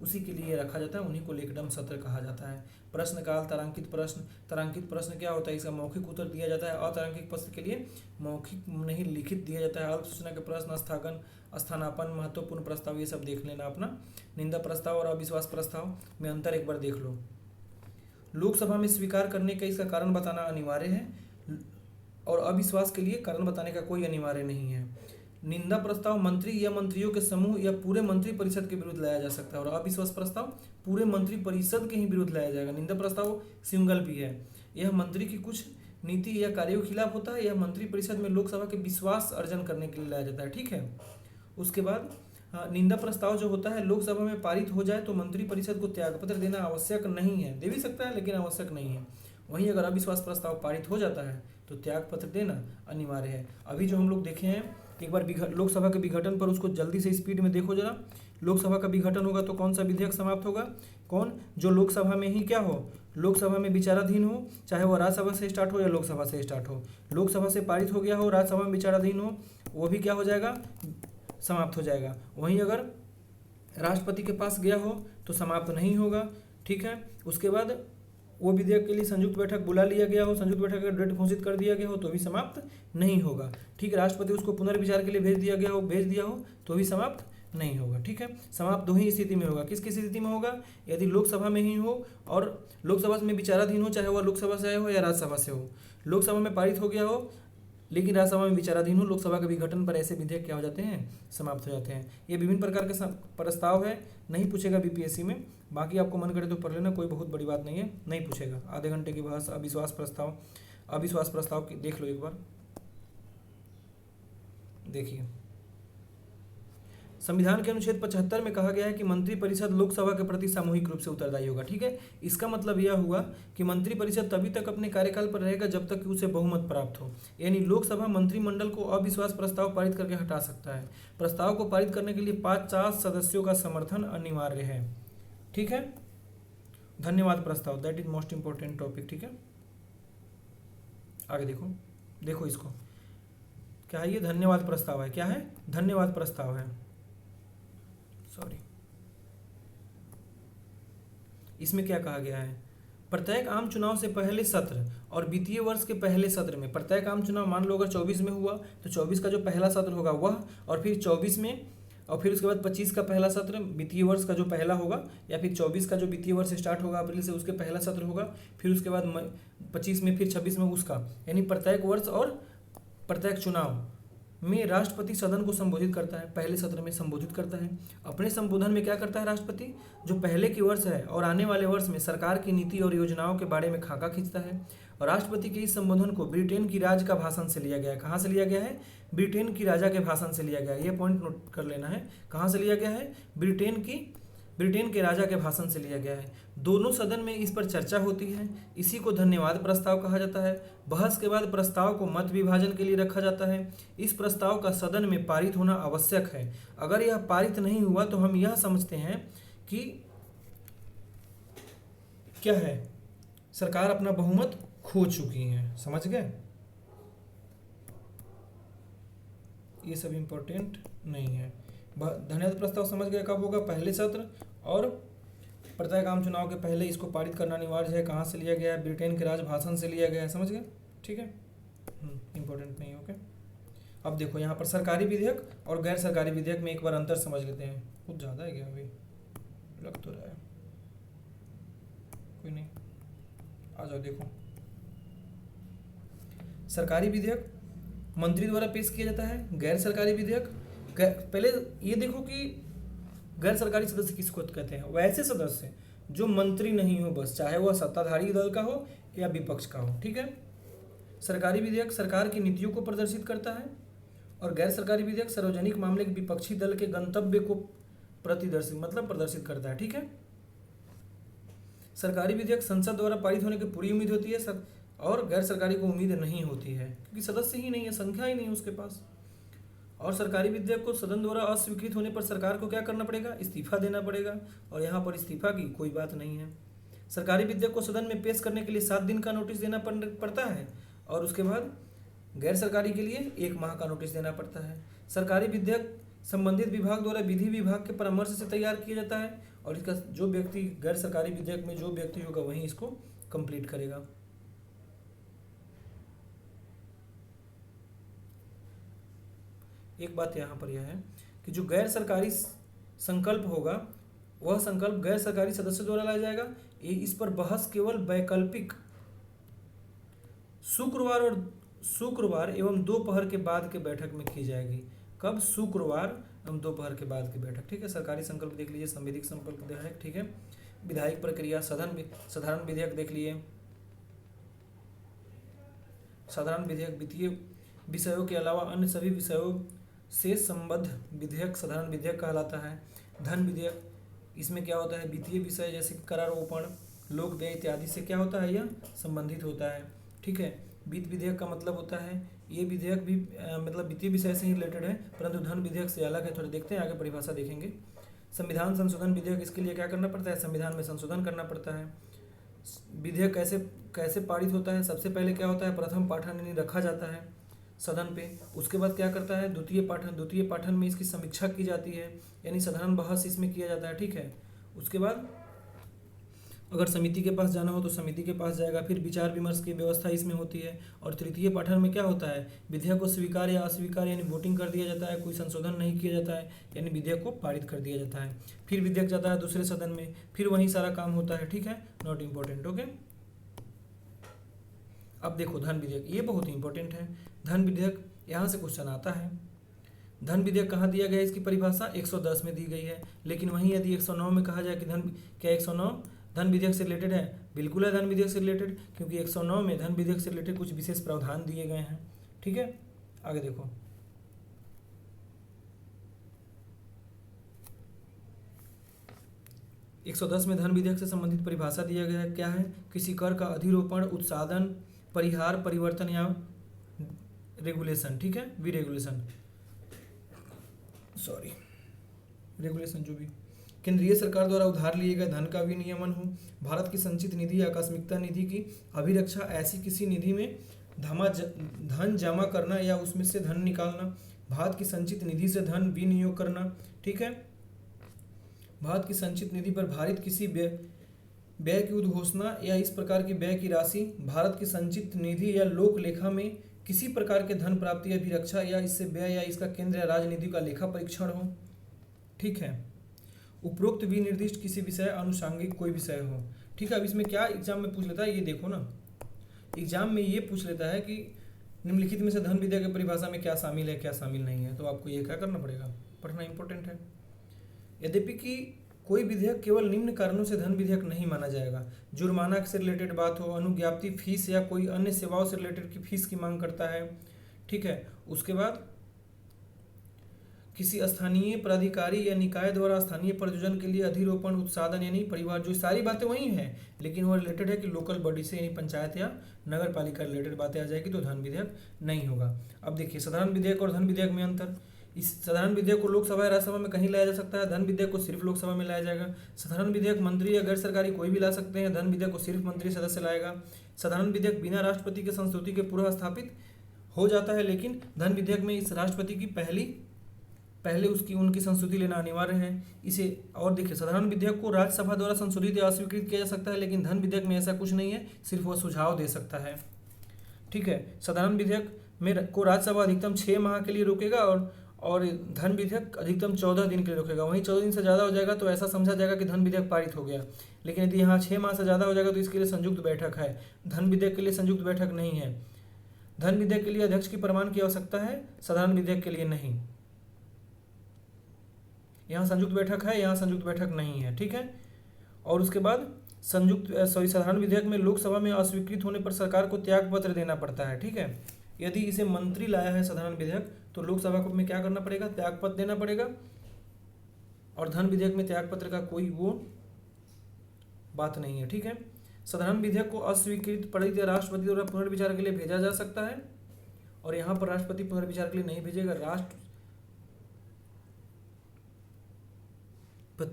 उसी के लिए रखा जाता है, उन्हीं को लेकडम सत्र कहा जाता है। प्रश्नकाल, तारांकित प्रश्न। तारांकित प्रश्न क्या होता है, इसका मौखिक उत्तर दिया जाता है। अतारांकित प्रश्न के लिए मौखिक नहीं लिखित दिया जाता है। अल्प सूचना के प्रश्न, स्थगन, स्थानापन्न, महत्वपूर्ण प्रस्ताव, ये सब देख लेना अपना। निंदा प्रस्ताव और अविश्वास प्रस्ताव में अंतर एक बार देख लो। लोकसभा में स्वीकार करने का इसका कारण बताना अनिवार्य है, और अविश्वास के लिए कारण बताने का कोई अनिवार्य नहीं है। निंदा प्रस्ताव मंत्री या मंत्रियों के समूह या पूरे मंत्री परिषद के विरुद्ध लाया जा सकता है, और अविश्वास प्रस्ताव पूरे मंत्री परिषद के ही विरुद्ध लाया जाएगा। निंदा प्रस्ताव सिंगल भी है, यह मंत्री की कुछ नीति या कार्यों के खिलाफ होता है। यह मंत्री परिषद में लोकसभा के विश्वास अर्जन करने के लिए लाया जाता है, ठीक है। उसके बाद निंदा प्रस्ताव जो होता है, लोकसभा में पारित हो जाए तो मंत्री परिषद को त्यागपत्र देना आवश्यक नहीं है, दे भी सकता है लेकिन आवश्यक नहीं है। वहीं अगर अविश्वास प्रस्ताव पारित हो जाता है तो त्यागपत्र देना अनिवार्य है। अभी जो हम लोग देखे हैं, एक बार लोकसभा के विघटन पर उसको जल्दी से स्पीड में देखो जरा। लोकसभा का विघटन होगा तो कौन सा विधेयक समाप्त होगा, कौन, जो लोकसभा में ही क्या हो, लोकसभा में विचाराधीन हो, चाहे वह राज्यसभा से स्टार्ट हो या लोकसभा से स्टार्ट हो। लोकसभा से पारित हो गया हो, राज्यसभा में विचाराधीन हो, वो भी क्या हो जाएगा, समाप्त हो जाएगा। वहीं अगर राष्ट्रपति के पास गया हो तो समाप्त नहीं होगा, ठीक है। उसके बाद वो विधेयक के लिए संयुक्त बैठक बुला लिया गया हो, संयुक्त बैठक का डेट घोषित कर दिया गया हो तो भी समाप्त नहीं होगा, ठीक है। राष्ट्रपति उसको पुनर्विचार के लिए भेज दिया हो तो भी समाप्त नहीं होगा, ठीक है। समाप्त दो ही स्थिति में होगा। किस किस स्थिति में होगा, यदि लोकसभा में ही हो और लोकसभा में विचाराधीन हो, चाहे वह लोकसभा से आया हो या राज्यसभा से हो। लोकसभा में पारित हो गया हो लेकिन राज्यसभा में विचाराधीन हो, लोकसभा के विघटन पर ऐसे विधेयक क्या हो जाते हैं, समाप्त हो जाते हैं। ये विभिन्न प्रकार के प्रस्ताव है, नहीं पूछेगा बीपीएससी में, बाकी आपको मन करे तो पढ़ लेना, कोई बहुत बड़ी बात नहीं है, नहीं पूछेगा। आधे घंटे की बहस अविश्वास प्रस्ताव की देख लो एक बार, देखिए। संविधान के अनुच्छेद 75 में कहा गया है कि मंत्रिपरिषद लोकसभा के प्रति सामूहिक रूप से उत्तरदायी होगा, ठीक है। इसका मतलब यह हुआ कि मंत्रिपरिषद तभी तक अपने कार्यकाल पर रहेगा जब तक कि उसे बहुमत प्राप्त हो, यानी लोकसभा मंत्रिमंडल को अविश्वास प्रस्ताव पारित करके हटा सकता है। प्रस्ताव को पारित करने के लिए 50 सदस्यों का समर्थन अनिवार्य है, ठीक है। धन्यवाद प्रस्ताव, that is most important topic, ठीक है। आगे देखो इसको, क्या है ये, धन्यवाद प्रस्ताव है, क्या है, धन्यवाद प्रस्ताव है, सॉरी। इसमें क्या कहा गया है, प्रत्येक आम चुनाव से पहले सत्र और वित्तीय वर्ष के पहले सत्र में, प्रत्येक आम चुनाव मान लो अगर 24 में हुआ तो 24 का जो पहला सत्र होगा वह, और फिर 24 में, और फिर उसके बाद 25 का पहला सत्र वित्तीय वर्ष का जो पहला होगा, या फिर 24 का जो वित्तीय वर्ष स्टार्ट होगा अप्रैल से, उसके पहला सत्र होगा, फिर उसके बाद 25 में, फिर 26 में उसका, यानी प्रत्येक वर्ष और प्रत्येक चुनाव में राष्ट्रपति सदन को संबोधित करता है, पहले सत्र में संबोधित करता है। अपने संबोधन में क्या करता है राष्ट्रपति, जो पहले की वर्ष है और आने वाले वर्ष में सरकार की नीति और योजनाओं के बारे में खाका खींचता है। और राष्ट्रपति के इस संबोधन को ब्रिटेन की राज का भाषण से लिया गया है। कहाँ से लिया गया है, ब्रिटेन की राजा के भाषण से लिया गया है, ये पॉइंट नोट कर लेना है। कहाँ से लिया गया है, ब्रिटेन के राजा के भाषण से लिया गया है। दोनों सदन में इस पर चर्चा होती है, इसी को धन्यवाद प्रस्ताव कहा जाता है। बहस के बाद प्रस्ताव को मत विभाजन के लिए रखा जाता है। इस प्रस्ताव का सदन में पारित होना आवश्यक है। अगर यह पारित नहीं हुआ तो हम यह समझते हैं कि क्या है, सरकार अपना बहुमत खो चुकी है, समझ गए। ये सब इंपॉर्टेंट नहीं है। धन्यवाद प्रस्ताव समझ गए कब होगा, पहले सत्र और प्रत्येक आम चुनाव के पहले इसको पारित करना अनिवार्य है। कहाँ से लिया गया है, ब्रिटेन के राज भाषण से लिया गया है, समझ गए, ठीक है। इंपॉर्टेंट नहीं, ओके। अब देखो यहाँ पर सरकारी विधेयक और गैर सरकारी विधेयक में एक बार अंतर समझ लेते हैं। कुछ ज़्यादा है क्या, अभी लग तो रहा है, कोई नहीं, आ जाओ। देखो सरकारी विधेयक मंत्री द्वारा पेश किया जाता है। गैर सरकारी विधेयक, पहले ये देखो कि गैर सरकारी सदस्य किसको कहते हैं, वैसे सदस्य जो मंत्री नहीं हो बस, चाहे वह सत्ताधारी दल का हो या विपक्ष का हो, ठीक है। सरकारी विधेयक सरकार की नीतियों को प्रदर्शित करता है, और गैर सरकारी विधेयक सार्वजनिक मामले के विपक्षी दल के गंतव्य को प्रदर्शित करता है, ठीक है। सरकारी विधेयक संसद द्वारा पारित होने की पूरी उम्मीद होती है, और गैर सरकारी को उम्मीद नहीं होती है क्योंकि सदस्य ही नहीं है, संख्या ही नहीं है उसके पास। और सरकारी विधेयक को सदन द्वारा अस्वीकृत होने पर सरकार को क्या करना पड़ेगा, इस्तीफा देना पड़ेगा, और यहाँ पर इस्तीफा की कोई बात नहीं है। सरकारी विधेयक को सदन में पेश करने के लिए 7 दिन का नोटिस देना पड़ता है, और उसके बाद गैर सरकारी के लिए 1 माह का नोटिस देना पड़ता है। सरकारी विधेयक संबंधित विभाग द्वारा विधि विभाग के परामर्श से तैयार किया जाता है, और इसका जो व्यक्ति गैर सरकारी विधेयक में जो व्यक्ति होगा वही इसको कंप्लीट करेगा। एक बात यहाँ पर यह है कि जो गैर सरकारी संकल्प होगा वह संकल्प गैर सरकारी सदस्य द्वारा लाया जाएगा। इस पर बहस केवल वैकल्पिक शुक्रवार एवं दोपहर के बाद के बैठक में की जाएगी। कब? शुक्रवार एवं दोपहर के बाद की बैठक। ठीक है, सरकारी संकल्प देख लीजिए, संवैधानिक संकल्प विधायक। ठीक है, विधायिक प्रक्रिया, साधारण विधेयक देख लिए। साधारण विधेयक वित्तीय विषयों के अलावा अन्य सभी विषयों से संबद्ध विधेयक साधारण विधेयक कहलाता है। धन विधेयक, इसमें क्या होता है? वित्तीय विषय जैसे करारोपण, लोक व्यय इत्यादि से क्या होता है? यह संबंधित होता है। ठीक है, वित्त विधेयक का मतलब होता है ये विधेयक भी मतलब वित्तीय विषय से ही रिलेटेड है, परंतु धन विधेयक से अलग है। थोड़ा देखते हैं, आगे परिभाषा देखेंगे। संविधान संशोधन विधेयक, इसके लिए क्या करना पड़ता है? संविधान में संशोधन करना पड़ता है। विधेयक कैसे पारित होता है? सबसे पहले क्या होता है? प्रथम पाठन यानी रखा जाता है सदन पे। उसके बाद क्या करता है? द्वितीय पाठन में इसकी समीक्षा की जाती है, यानी साधारण बहस इसमें किया जाता है। ठीक है, उसके बाद अगर समिति के पास जाना हो तो समिति के पास जाएगा, फिर विचार विमर्श की व्यवस्था इसमें होती है। और तृतीय पाठन में क्या होता है? विधेयक को स्वीकार या अस्वीकार यानी वोटिंग कर दिया जाता है, कोई संशोधन नहीं किया जाता है, यानी विधेयक को पारित कर दिया जाता है। फिर विधेयक जाता है दूसरे सदन में, फिर वही सारा काम होता है। ठीक है, नॉट इम्पोर्टेंट। ओके, अब देखो धन विधेयक, ये बहुत ही इंपॉर्टेंट है। धन विधेयक, यहाँ से क्वेश्चन आता है। धन विधेयक कहाँ दिया गया है? इसकी परिभाषा 110 में दी गई है, लेकिन वहीं यदि 109 में कहा जाए कि क्या 109 धन विधेयक से रिलेटेड है? बिल्कुल है धन विधेयक से रिलेटेड, क्योंकि 109 में धन विधेयक से रिलेटेड कुछ विशेष प्रावधान दिए गए हैं। ठीक है, आगे देखो। एक 110 में धन विधेयक से संबंधित परिभाषा दिया गया है। क्या है? किसी कर का अधिरोपण, उत्सादन, परिहार, परिवर्तन या रेगुलेशन। ठीक है, रेगुलेशन जो भी केंद्रीय सरकार द्वारा उधार लिए गए धन का विनियमन हो। भारत की संचित निधि या आकस्मिकता निधि की अभिरक्षा, ऐसी किसी निधि में धन जमा करना या उसमें से धन निकालना। भारत की संचित निधि से धन विनियोग करना। ठीक है, भारत की संचित निधि पर भारित किसी व्यय की उद्घोषणा या इस प्रकार की व्यय की राशि। भारत की संचित निधि या लोक लेखा में किसी प्रकार के धन प्राप्ति अभिरक्षा या इससे व्यय या इसका केंद्र या राज्य निधि का लेखा परीक्षण हो। ठीक है, उपरोक्त विनिर्दिष्ट किसी विषय अनुषांगिक कोई विषय हो। ठीक है, अब इसमें क्या एग्जाम में पूछ लेता है, ये देखो ना, एग्जाम में ये पूछ लेता है कि निम्नलिखित में से धन विधेयक की परिभाषा में क्या शामिल है, क्या शामिल नहीं है। तो आपको ये क्या करना पड़ेगा? पढ़ना इंपॉर्टेंट है। यद्यपि कि कोई विधेयक केवल निम्न कारणों से धन विधेयक नहीं माना जाएगा: जुर्माना से रिलेटेड बात हो, अनुज्ञप्ति फीस या कोई अन्य सेवाओं से रिलेटेड की फीस की मांग करता है। ठीक है, उसके बाद किसी स्थानीय प्राधिकारी या निकाय द्वारा स्थानीय प्रयोजन के लिए अधिरोपण, उत्सादन यानी परिवार, जो सारी बातें वही हैं, लेकिन वो रिलेटेड है कि लोकल बॉडी से, यानी पंचायत या नगर पालिका रिलेटेड बातें आ जाएगी तो धन विधेयक नहीं होगा। अब देखिए साधारण विधेयक और धन विधेयक में अंतर। इस साधारण विधेयक को लोकसभा या राज्यसभा में कहीं लाया जा सकता है, धन विधेयक को सिर्फ लोकसभा में लाया जाएगा। साधारण विधेयक मंत्री या गैर सरकारी कोई भी ला सकते हैं, धन विधेयक को सिर्फ मंत्री सदस्य लाएगा। साधारण विधेयक बिना राष्ट्रपति के संस्तुति के पूर्व स्थापित हो जाता है, लेकिन धन विधेयक में इस राष्ट्रपति की पहले उनकी संस्तुति लेना अनिवार्य है इसे। और देखिए साधारण विधेयक को राज्यसभा द्वारा संशोधित या अस्वीकृत किया जा सकता है, लेकिन धन विधेयक में ऐसा कुछ नहीं है, सिर्फ वह सुझाव दे सकता है। ठीक है, साधारण विधेयक में को राज्यसभा अधिकतम 6 माह के लिए रोकेगा और धन विधेयक अधिकतम 14 दिन के लिए रोकेगा। वहीं 14 दिन से ज़्यादा हो जाएगा तो ऐसा समझा जाएगा कि धन विधेयक पारित हो गया, लेकिन यदि यहाँ 6 माह से ज़्यादा हो जाएगा तो इसके लिए संयुक्त बैठक है। धन विधेयक के लिए संयुक्त बैठक नहीं है। धन विधेयक के लिए अध्यक्ष की प्रमाण की आवश्यकता है, साधारण विधेयक के लिए नहीं। यहाँ संयुक्त बैठक है, यहाँ संयुक्त बैठक नहीं है। ठीक है, और उसके बाद साधारण विधेयक में लोकसभा में अस्वीकृत होने पर सरकार को त्याग पत्र देना पड़ता है। ठीक है, यदि इसे मंत्री लाया है साधारण विधेयक तो लोकसभा को में क्या करना पड़ेगा? त्याग पत्र देना पड़ेगा। और धन विधेयक में त्याग पत्र का कोई वो बात नहीं है। ठीक है, साधारण विधेयक को अस्वीकृत पड़े या राष्ट्रपति द्वारा पुनर्विचार के लिए भेजा जा सकता है, और यहाँ पर राष्ट्रपति पुनर्विचार के लिए नहीं भेजेगा, राष्ट्रपति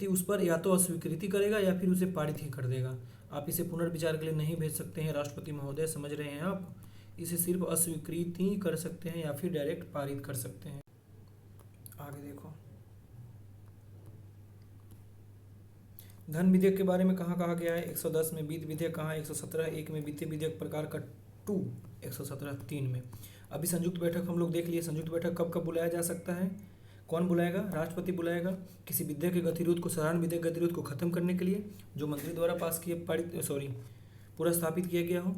उस पर या तो अस्वीकृति करेगा या फिर उसे पारित ही कर देगा। आप इसे पुनर्विचार के लिए नहीं भेज सकते हैं राष्ट्रपति महोदय, समझ रहे हैं आप। इसे सिर्फ अस्वीकृति कर सकते हैं या फिर डायरेक्ट पारित कर सकते हैं। आगे देखो, धन विधेयक के बारे में कहाँ कहा गया है? 110 में। वित्त विधेयक कहाँ है? 117 1 में। वित्तीय विधेयक प्रकार का 2 117 3 में। अभी संयुक्त बैठक हम लोग देख लिए। संयुक्त बैठक कब कब बुलाया जा सकता है? कौन बुलाएगा? राष्ट्रपति बुलाएगा। किसी विधेयक के गतिरोध को, साधारण विधेयक गतिरोध को खत्म करने के लिए, जो मंत्री द्वारा पास किए पूरा स्थापित किया गया हो।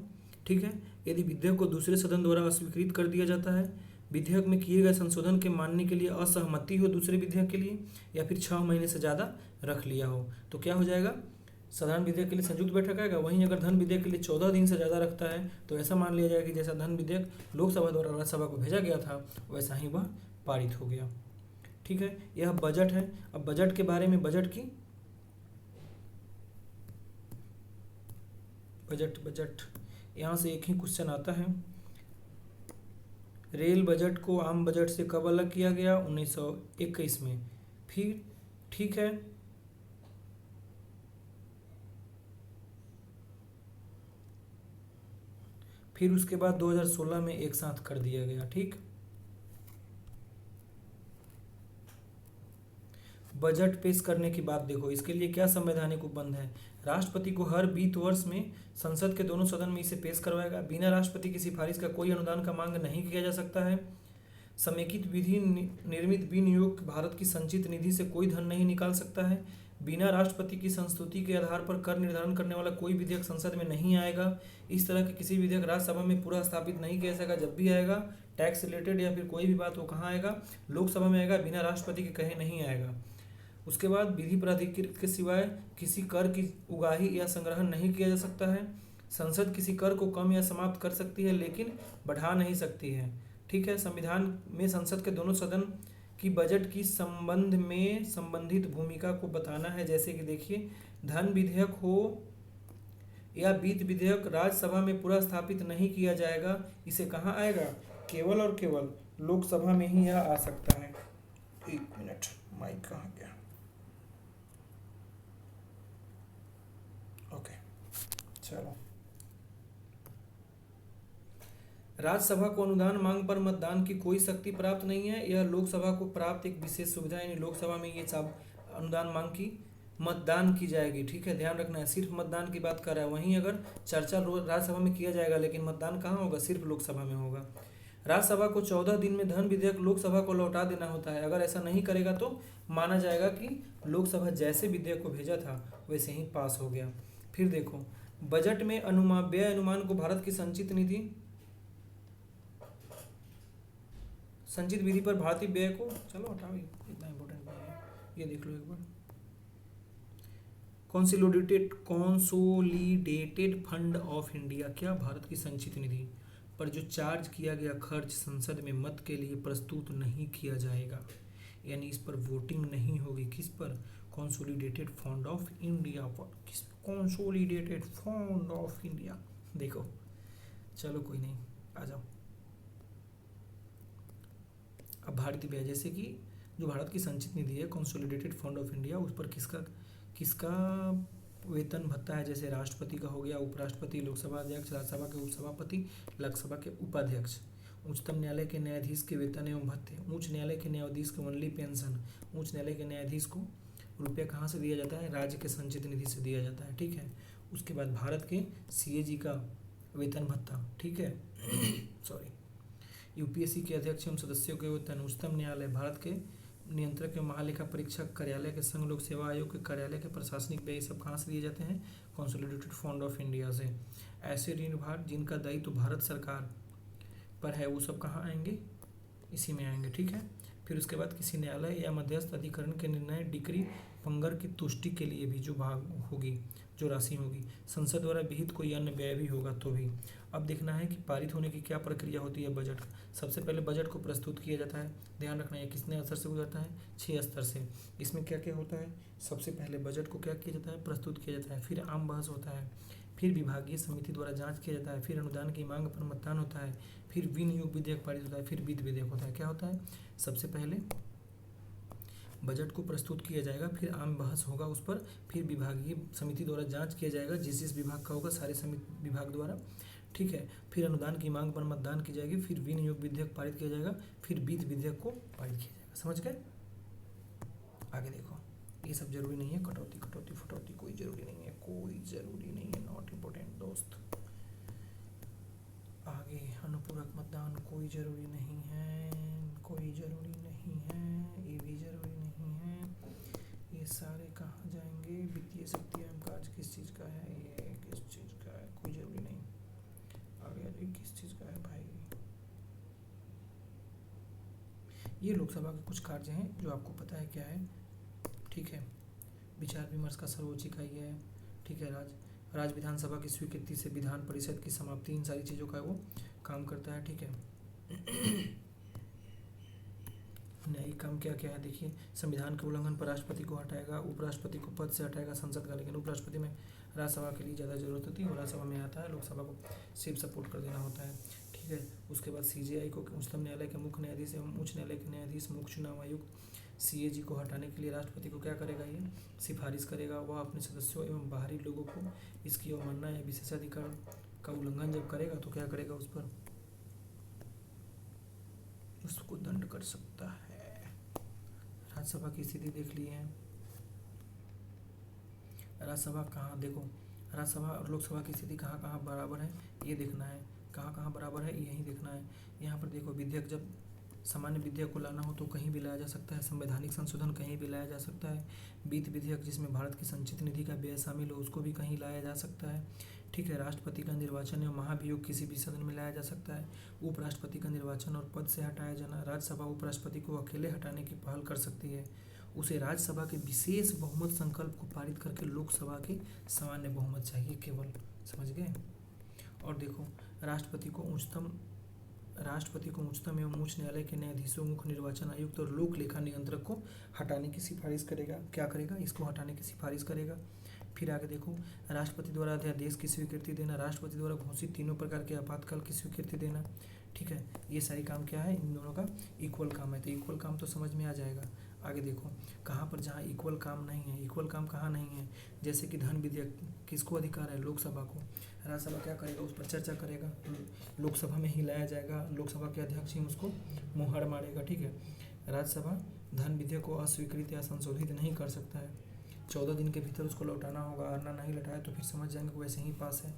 ठीक है। यदि विधेयक को दूसरे सदन द्वारा अस्वीकृत कर दिया जाता है, विधेयक में किए गए संशोधन के मानने के लिए असहमति हो दूसरे विधेयक के लिए, या फिर 6 महीने से ज़्यादा रख लिया हो, तो क्या हो जाएगा? साधारण विधेयक के लिए संयुक्त बैठक आएगा। वहीं अगर धन विधेयक के लिए 14 दिन से ज़्यादा रखता है तो ऐसा मान लिया जाएगा कि जैसा धन विधेयक लोकसभा द्वारा राज्यसभा को भेजा गया था वैसा ही वह पारित हो गया। ठीक है। यह बजट है। अब बजट के बारे में, बजट यहाँ से एक ही क्वेश्चन आता है। रेल बजट को आम बजट से कब अलग किया गया? 1921 में। फिर ठीक है, फिर उसके बाद 2016 में एक साथ कर दिया गया। ठीक। बजट पेश करने की बात देखो, इसके लिए क्या संवैधानिक उपबंध है? राष्ट्रपति को हर वित्त वर्ष में संसद के दोनों सदन में इसे पेश करवाएगा। बिना राष्ट्रपति की सिफारिश का कोई अनुदान का मांग नहीं किया जा सकता है। समेकित विधि निर्मित विनियोग भारत की संचित निधि से कोई धन नहीं निकाल सकता है। बिना राष्ट्रपति की संस्तुति के आधार पर कर निर्धारण करने वाला कोई विधेयक संसद में नहीं आएगा। इस तरह के किसी विधेयक राज्यसभा में पूरा स्थापित नहीं किया जाएगा। जब भी आएगा टैक्स रिलेटेड या फिर कोई भी बात, वो कहाँ आएगा? लोकसभा में आएगा, बिना राष्ट्रपति के कहे नहीं आएगा। उसके बाद विधि प्राधिकृत के सिवाय किसी कर की उगाही या संग्रहण नहीं किया जा सकता है। संसद किसी कर को कम या समाप्त कर सकती है लेकिन बढ़ा नहीं सकती है। ठीक है। संविधान में संसद के दोनों सदन की बजट की संबंध में संबंधित भूमिका को बताना है। जैसे कि देखिए, धन विधेयक हो या वित्त विधेयक राज्यसभा में पूरा स्थापित नहीं किया जाएगा। इसे कहाँ आएगा? केवल और केवल लोकसभा में ही यह आ सकता है। एक मिनट, माइक कहाँ गया? ओके, चलो। राज्यसभा को अनुदान मांग पर मतदान की कोई शक्ति प्राप्त नहीं है। यह लोकसभा को प्राप्त एक विशेष सुविधा है। यानी लोकसभा में ये सब अनुदान मांग की मतदान की जाएगी। ठीक है, ध्यान रखना है, सिर्फ मतदान की बात कर रहा है। वहीं अगर चर्चा राज्यसभा में किया जाएगा लेकिन मतदान कहाँ होगा? सिर्फ लोकसभा में होगा। राज्यसभा को 14 दिन में धन विधेयक लोकसभा को लौटा देना होता है। अगर ऐसा नहीं करेगा तो माना जाएगा कि लोकसभा जैसे विधेयक को भेजा था वैसे ही पास हो गया। फिर देखो, बजट में व्यय अनुमान को भारत की संचित विधि पर भारतीय व्यय को, चलो हटाओ, इतना इंपॉर्टेंट नहीं है, ये देख लो एक बार। कंसोलिडेटेड फंड ऑफ इंडिया, क्या भारत की संचित निधि पर जो चार्ज किया गया खर्च संसद में मत के लिए प्रस्तुत नहीं किया जाएगा। यानी इस पर वोटिंग नहीं होगी। किस पर? कंसोलिडेटेड फंड ऑफ इंडिया पर। किस? Consolidated fund of India. देखो, चलो कोई नहीं, आ जाओ। अब भारतीय व्यय, जैसे कि जो भारत की संचित निधि है कंसोलिडेटेड फंड ऑफ इंडिया, उस पर किसका वेतन भत्ता है? जैसे राष्ट्रपति का हो गया, उपराष्ट्रपति, लोकसभा अध्यक्ष, राज्यसभा के उपसभापति, लोकसभा के उपाध्यक्ष, उच्चतम न्यायालय के न्यायाधीश के वेतन एवं भत्ते, उच्च न्यायालय के न्यायाधीश को मंडलीय पेंशन, उच्च न्यायालय के न्यायाधीश को रुपया कहाँ से दिया जाता है? राज्य के संचित निधि से दिया जाता है। ठीक है। उसके बाद भारत के CAG का वेतन भत्ता। ठीक है सॉरी, UPSC के अध्यक्ष एवं सदस्यों के वेतन, उच्चतम न्यायालय, भारत के नियंत्रक एवं महालेखा परीक्षक कार्यालय के, संघ लोक सेवा आयोग के कार्यालय के प्रशासनिक व्यय सब कहाँ से दिए जाते हैं? कंसोलिडेटेड फंड ऑफ इंडिया से। ऐसे ऋण भार जिनका दायित्व भारत सरकार पर है वो सब कहाँ आएंगे? इसी में आएंगे। ठीक है। फिर उसके बाद किसी न्यायालय या मध्यस्थ अधिकरण के निर्णय, डिक्री, पंगर की तुष्टि के लिए भी जो भाग होगी, जो राशि होगी, संसद द्वारा विहित कोई अन्य व्यय भी होगा तो भी। अब देखना है कि पारित होने की क्या प्रक्रिया होती है बजट। सबसे पहले बजट को प्रस्तुत किया जाता है। ध्यान रखना है कितने स्तर से गुजरता है? 6 स्तर से। इसमें क्या क्या होता है? सबसे पहले बजट को क्या किया जाता है? प्रस्तुत किया जाता है। फिर आम बहस होता है, फिर विभागीय समिति द्वारा जांच किया जाता है, फिर अनुदान की मांग पर मतदान होता है, फिर विनियोग विधेयक पारित होता है, फिर वित्त विधेयक होता है। क्या होता है? सबसे पहले बजट को प्रस्तुत किया जाएगा, फिर आम बहस होगा उस पर, फिर विभागीय समिति द्वारा जांच किया जाएगा, जिस विभाग का होगा सारे समिति विभाग द्वारा, ठीक है। फिर अनुदान की मांग पर मतदान की जाएगी, फिर विनियोग विधेयक पारित किया जाएगा, फिर वित्त विधेयक को पारित किया जाएगा। समझ गए? आगे देखो, ये सब जरूरी नहीं है, कटौती कटौती फटौती कोई जरूरी नहीं है, कोई जरूरी नहीं है, नॉट इम्पोर्टेंट दोस्त। आगे अनुपूरक मतदान कोई जरूरी नहीं है, कोई जरूरी नहीं है, ये भी जरूरी नहीं है। ये सारे कहाँ जाएंगे? वित्तीय शक्ति एवं कार्य किस चीज़ का है, ये किस चीज़ का है, कोई जरूरी नहीं। आगे आ जाइए, किस चीज़ का है भाई? ये लोकसभा के कुछ कार्य हैं जो आपको पता है क्या है, ठीक है। विचार विमर्श का सर्वोच्च इकाई है, ठीक है। राज्य विधानसभा की स्वीकृति से विधान परिषद की समाप्ति, इन सारी चीज़ों का वो काम करता है, ठीक है। न्यायिक काम क्या क्या है देखिए, संविधान के उल्लंघन पर राष्ट्रपति को हटाएगा, उपराष्ट्रपति को पद से हटाएगा संसद का, लेकिन उपराष्ट्रपति में राज्यसभा के लिए ज़्यादा जरूरत होती है, और राज्यसभा में आता है, लोकसभा को सिर्फ सपोर्ट कर देना होता है, ठीक है। उसके बाद सीजेआई को, उच्चतम न्यायालय के मुख्य न्यायाधीश एवं उच्च न्यायालय के न्यायाधीश, मुख्य चुनाव आयुक्त सीएजी को हटाने के लिए राष्ट्रपति को क्या करेगा, ये सिफारिश करेगा। वह अपने सदस्यों एवं बाहरी लोगों को इसकी अवमानना या विशेषाधिकार का उल्लंघन जब करेगा तो क्या करेगा, उस पर उसको दंड कर सकता है। राज्यसभा की स्थिति देख लिए हैं। राज्यसभा कहाँ, देखो राज्यसभा और लोकसभा की स्थिति कहाँ कहाँ बराबर है ये देखना है, कहाँ कहाँ बराबर है यही देखना है। यहाँ पर देखो, विधेयक जब सामान्य विधेयक को लाना हो तो कहीं भी लाया जा सकता है, संवैधानिक संशोधन कहीं भी लाया जा सकता है, वित्त विधेयक जिसमें भारत की संचित निधि का व्यय शामिल हो उसको भी कहीं लाया जा सकता है, ठीक है। राष्ट्रपति का निर्वाचन एवं महाभियोग किसी भी सदन में लाया जा सकता है। उपराष्ट्रपति का निर्वाचन और पद से हटाया जाना, राज्यसभा उपराष्ट्रपति को अकेले हटाने की पहल कर सकती है, उसे राज्यसभा के विशेष बहुमत संकल्प को पारित करके लोकसभा के सामान्य बहुमत चाहिए केवल, समझ गए। और देखो, राष्ट्रपति को उच्चतम एवं उच्च न्यायालय के न्यायाधीशों, मुख्य निर्वाचन आयुक्त और लोक लेखा नियंत्रक को हटाने की सिफारिश करेगा। क्या करेगा, इसको हटाने की सिफारिश करेगा। फिर आगे देखो, राष्ट्रपति द्वारा अध्यादेश की स्वीकृति देना, राष्ट्रपति द्वारा घोषित तीनों प्रकार के आपातकाल की स्वीकृति देना, ठीक है। ये सारी काम क्या है, इन दोनों का इक्वल काम है, तो इक्वल काम तो समझ में आ जाएगा। आगे देखो, कहाँ पर जहाँ इक्वल काम नहीं है, इक्वल काम कहाँ नहीं है, जैसे कि धन विधेयक किसको अधिकार है, लोकसभा को। राज्यसभा क्या करेगा, उस पर चर्चा करेगा, लोकसभा में ही लाया जाएगा, लोकसभा के अध्यक्ष ही उसको मुहर मारेगा, ठीक है। राज्यसभा धन विधेयक को अस्वीकृत या संशोधित नहीं कर सकता है, 14 दिन के भीतर उसको लौटाना होगा, वरना नहीं लौटाया तो फिर समझ जाएंगे कि वैसे ही पास है,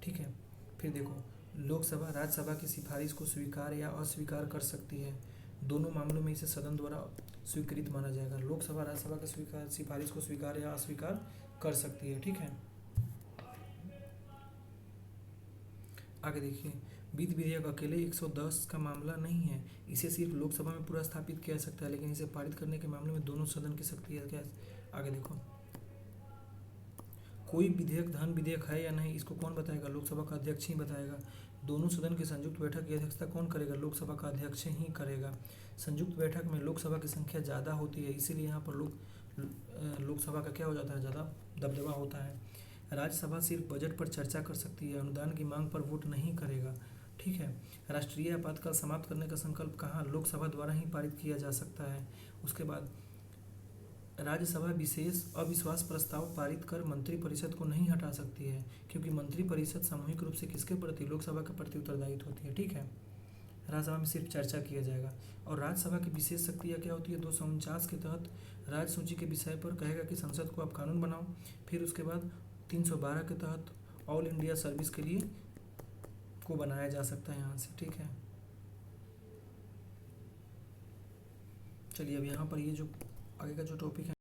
ठीक है। फिर देखो, लोकसभा राज्यसभा की सिफारिश को स्वीकार या अस्वीकार कर सकती है, दोनों मामलों में इसे सदन द्वारा स्वीकृत माना जाएगा। लोकसभा राज्यसभा के सिफारिश को स्वीकार या अस्वीकार कर सकती है, ठीक है। आगे देखिए, वित्त विधेयक अकेले 110 का मामला नहीं है, इसे सिर्फ लोकसभा में पूरा स्थापित किया जा सकता है, लेकिन इसे पारित करने के मामले में दोनों सदन की शक्ति है। क्या, आगे देखो, कोई विधेयक धन विधेयक है या नहीं इसको कौन बताएगा, लोकसभा का अध्यक्ष ही बताएगा। दोनों सदन की संयुक्त बैठक की अध्यक्षता कौन करेगा, लोकसभा का अध्यक्ष ही करेगा। संयुक्त बैठक में लोकसभा की संख्या ज़्यादा होती है, इसीलिए यहाँ पर लोकसभा का क्या हो जाता है, ज़्यादा दबदबा होता है। राज्यसभा सिर्फ बजट पर चर्चा कर सकती है, अनुदान की मांग पर वोट नहीं करेगा, ठीक है। राष्ट्रीय आपातकाल समाप्त करने का संकल्प कहाँ, लोकसभा द्वारा ही पारित किया जा सकता है। उसके बाद राज्यसभा विशेष अविश्वास प्रस्ताव पारित कर मंत्रिपरिषद को नहीं हटा सकती है, क्योंकि मंत्रिपरिषद सामूहिक रूप से किसके प्रति, लोकसभा के प्रति उत्तरदायित्व होती है, ठीक है। राज्यसभा में सिर्फ चर्चा किया जाएगा। और राज्यसभा की विशेष शक्तियाँ क्या होती है, 249 के तहत राज्य सूची के विषय पर कहेगा कि संसद को आप कानून बनाओ। फिर उसके बाद 312 के तहत ऑल इंडिया सर्विस के लिए को बनाया जा सकता है यहाँ से, ठीक है। चलिए अब यहाँ पर ये जो आगे का जो टॉपिक है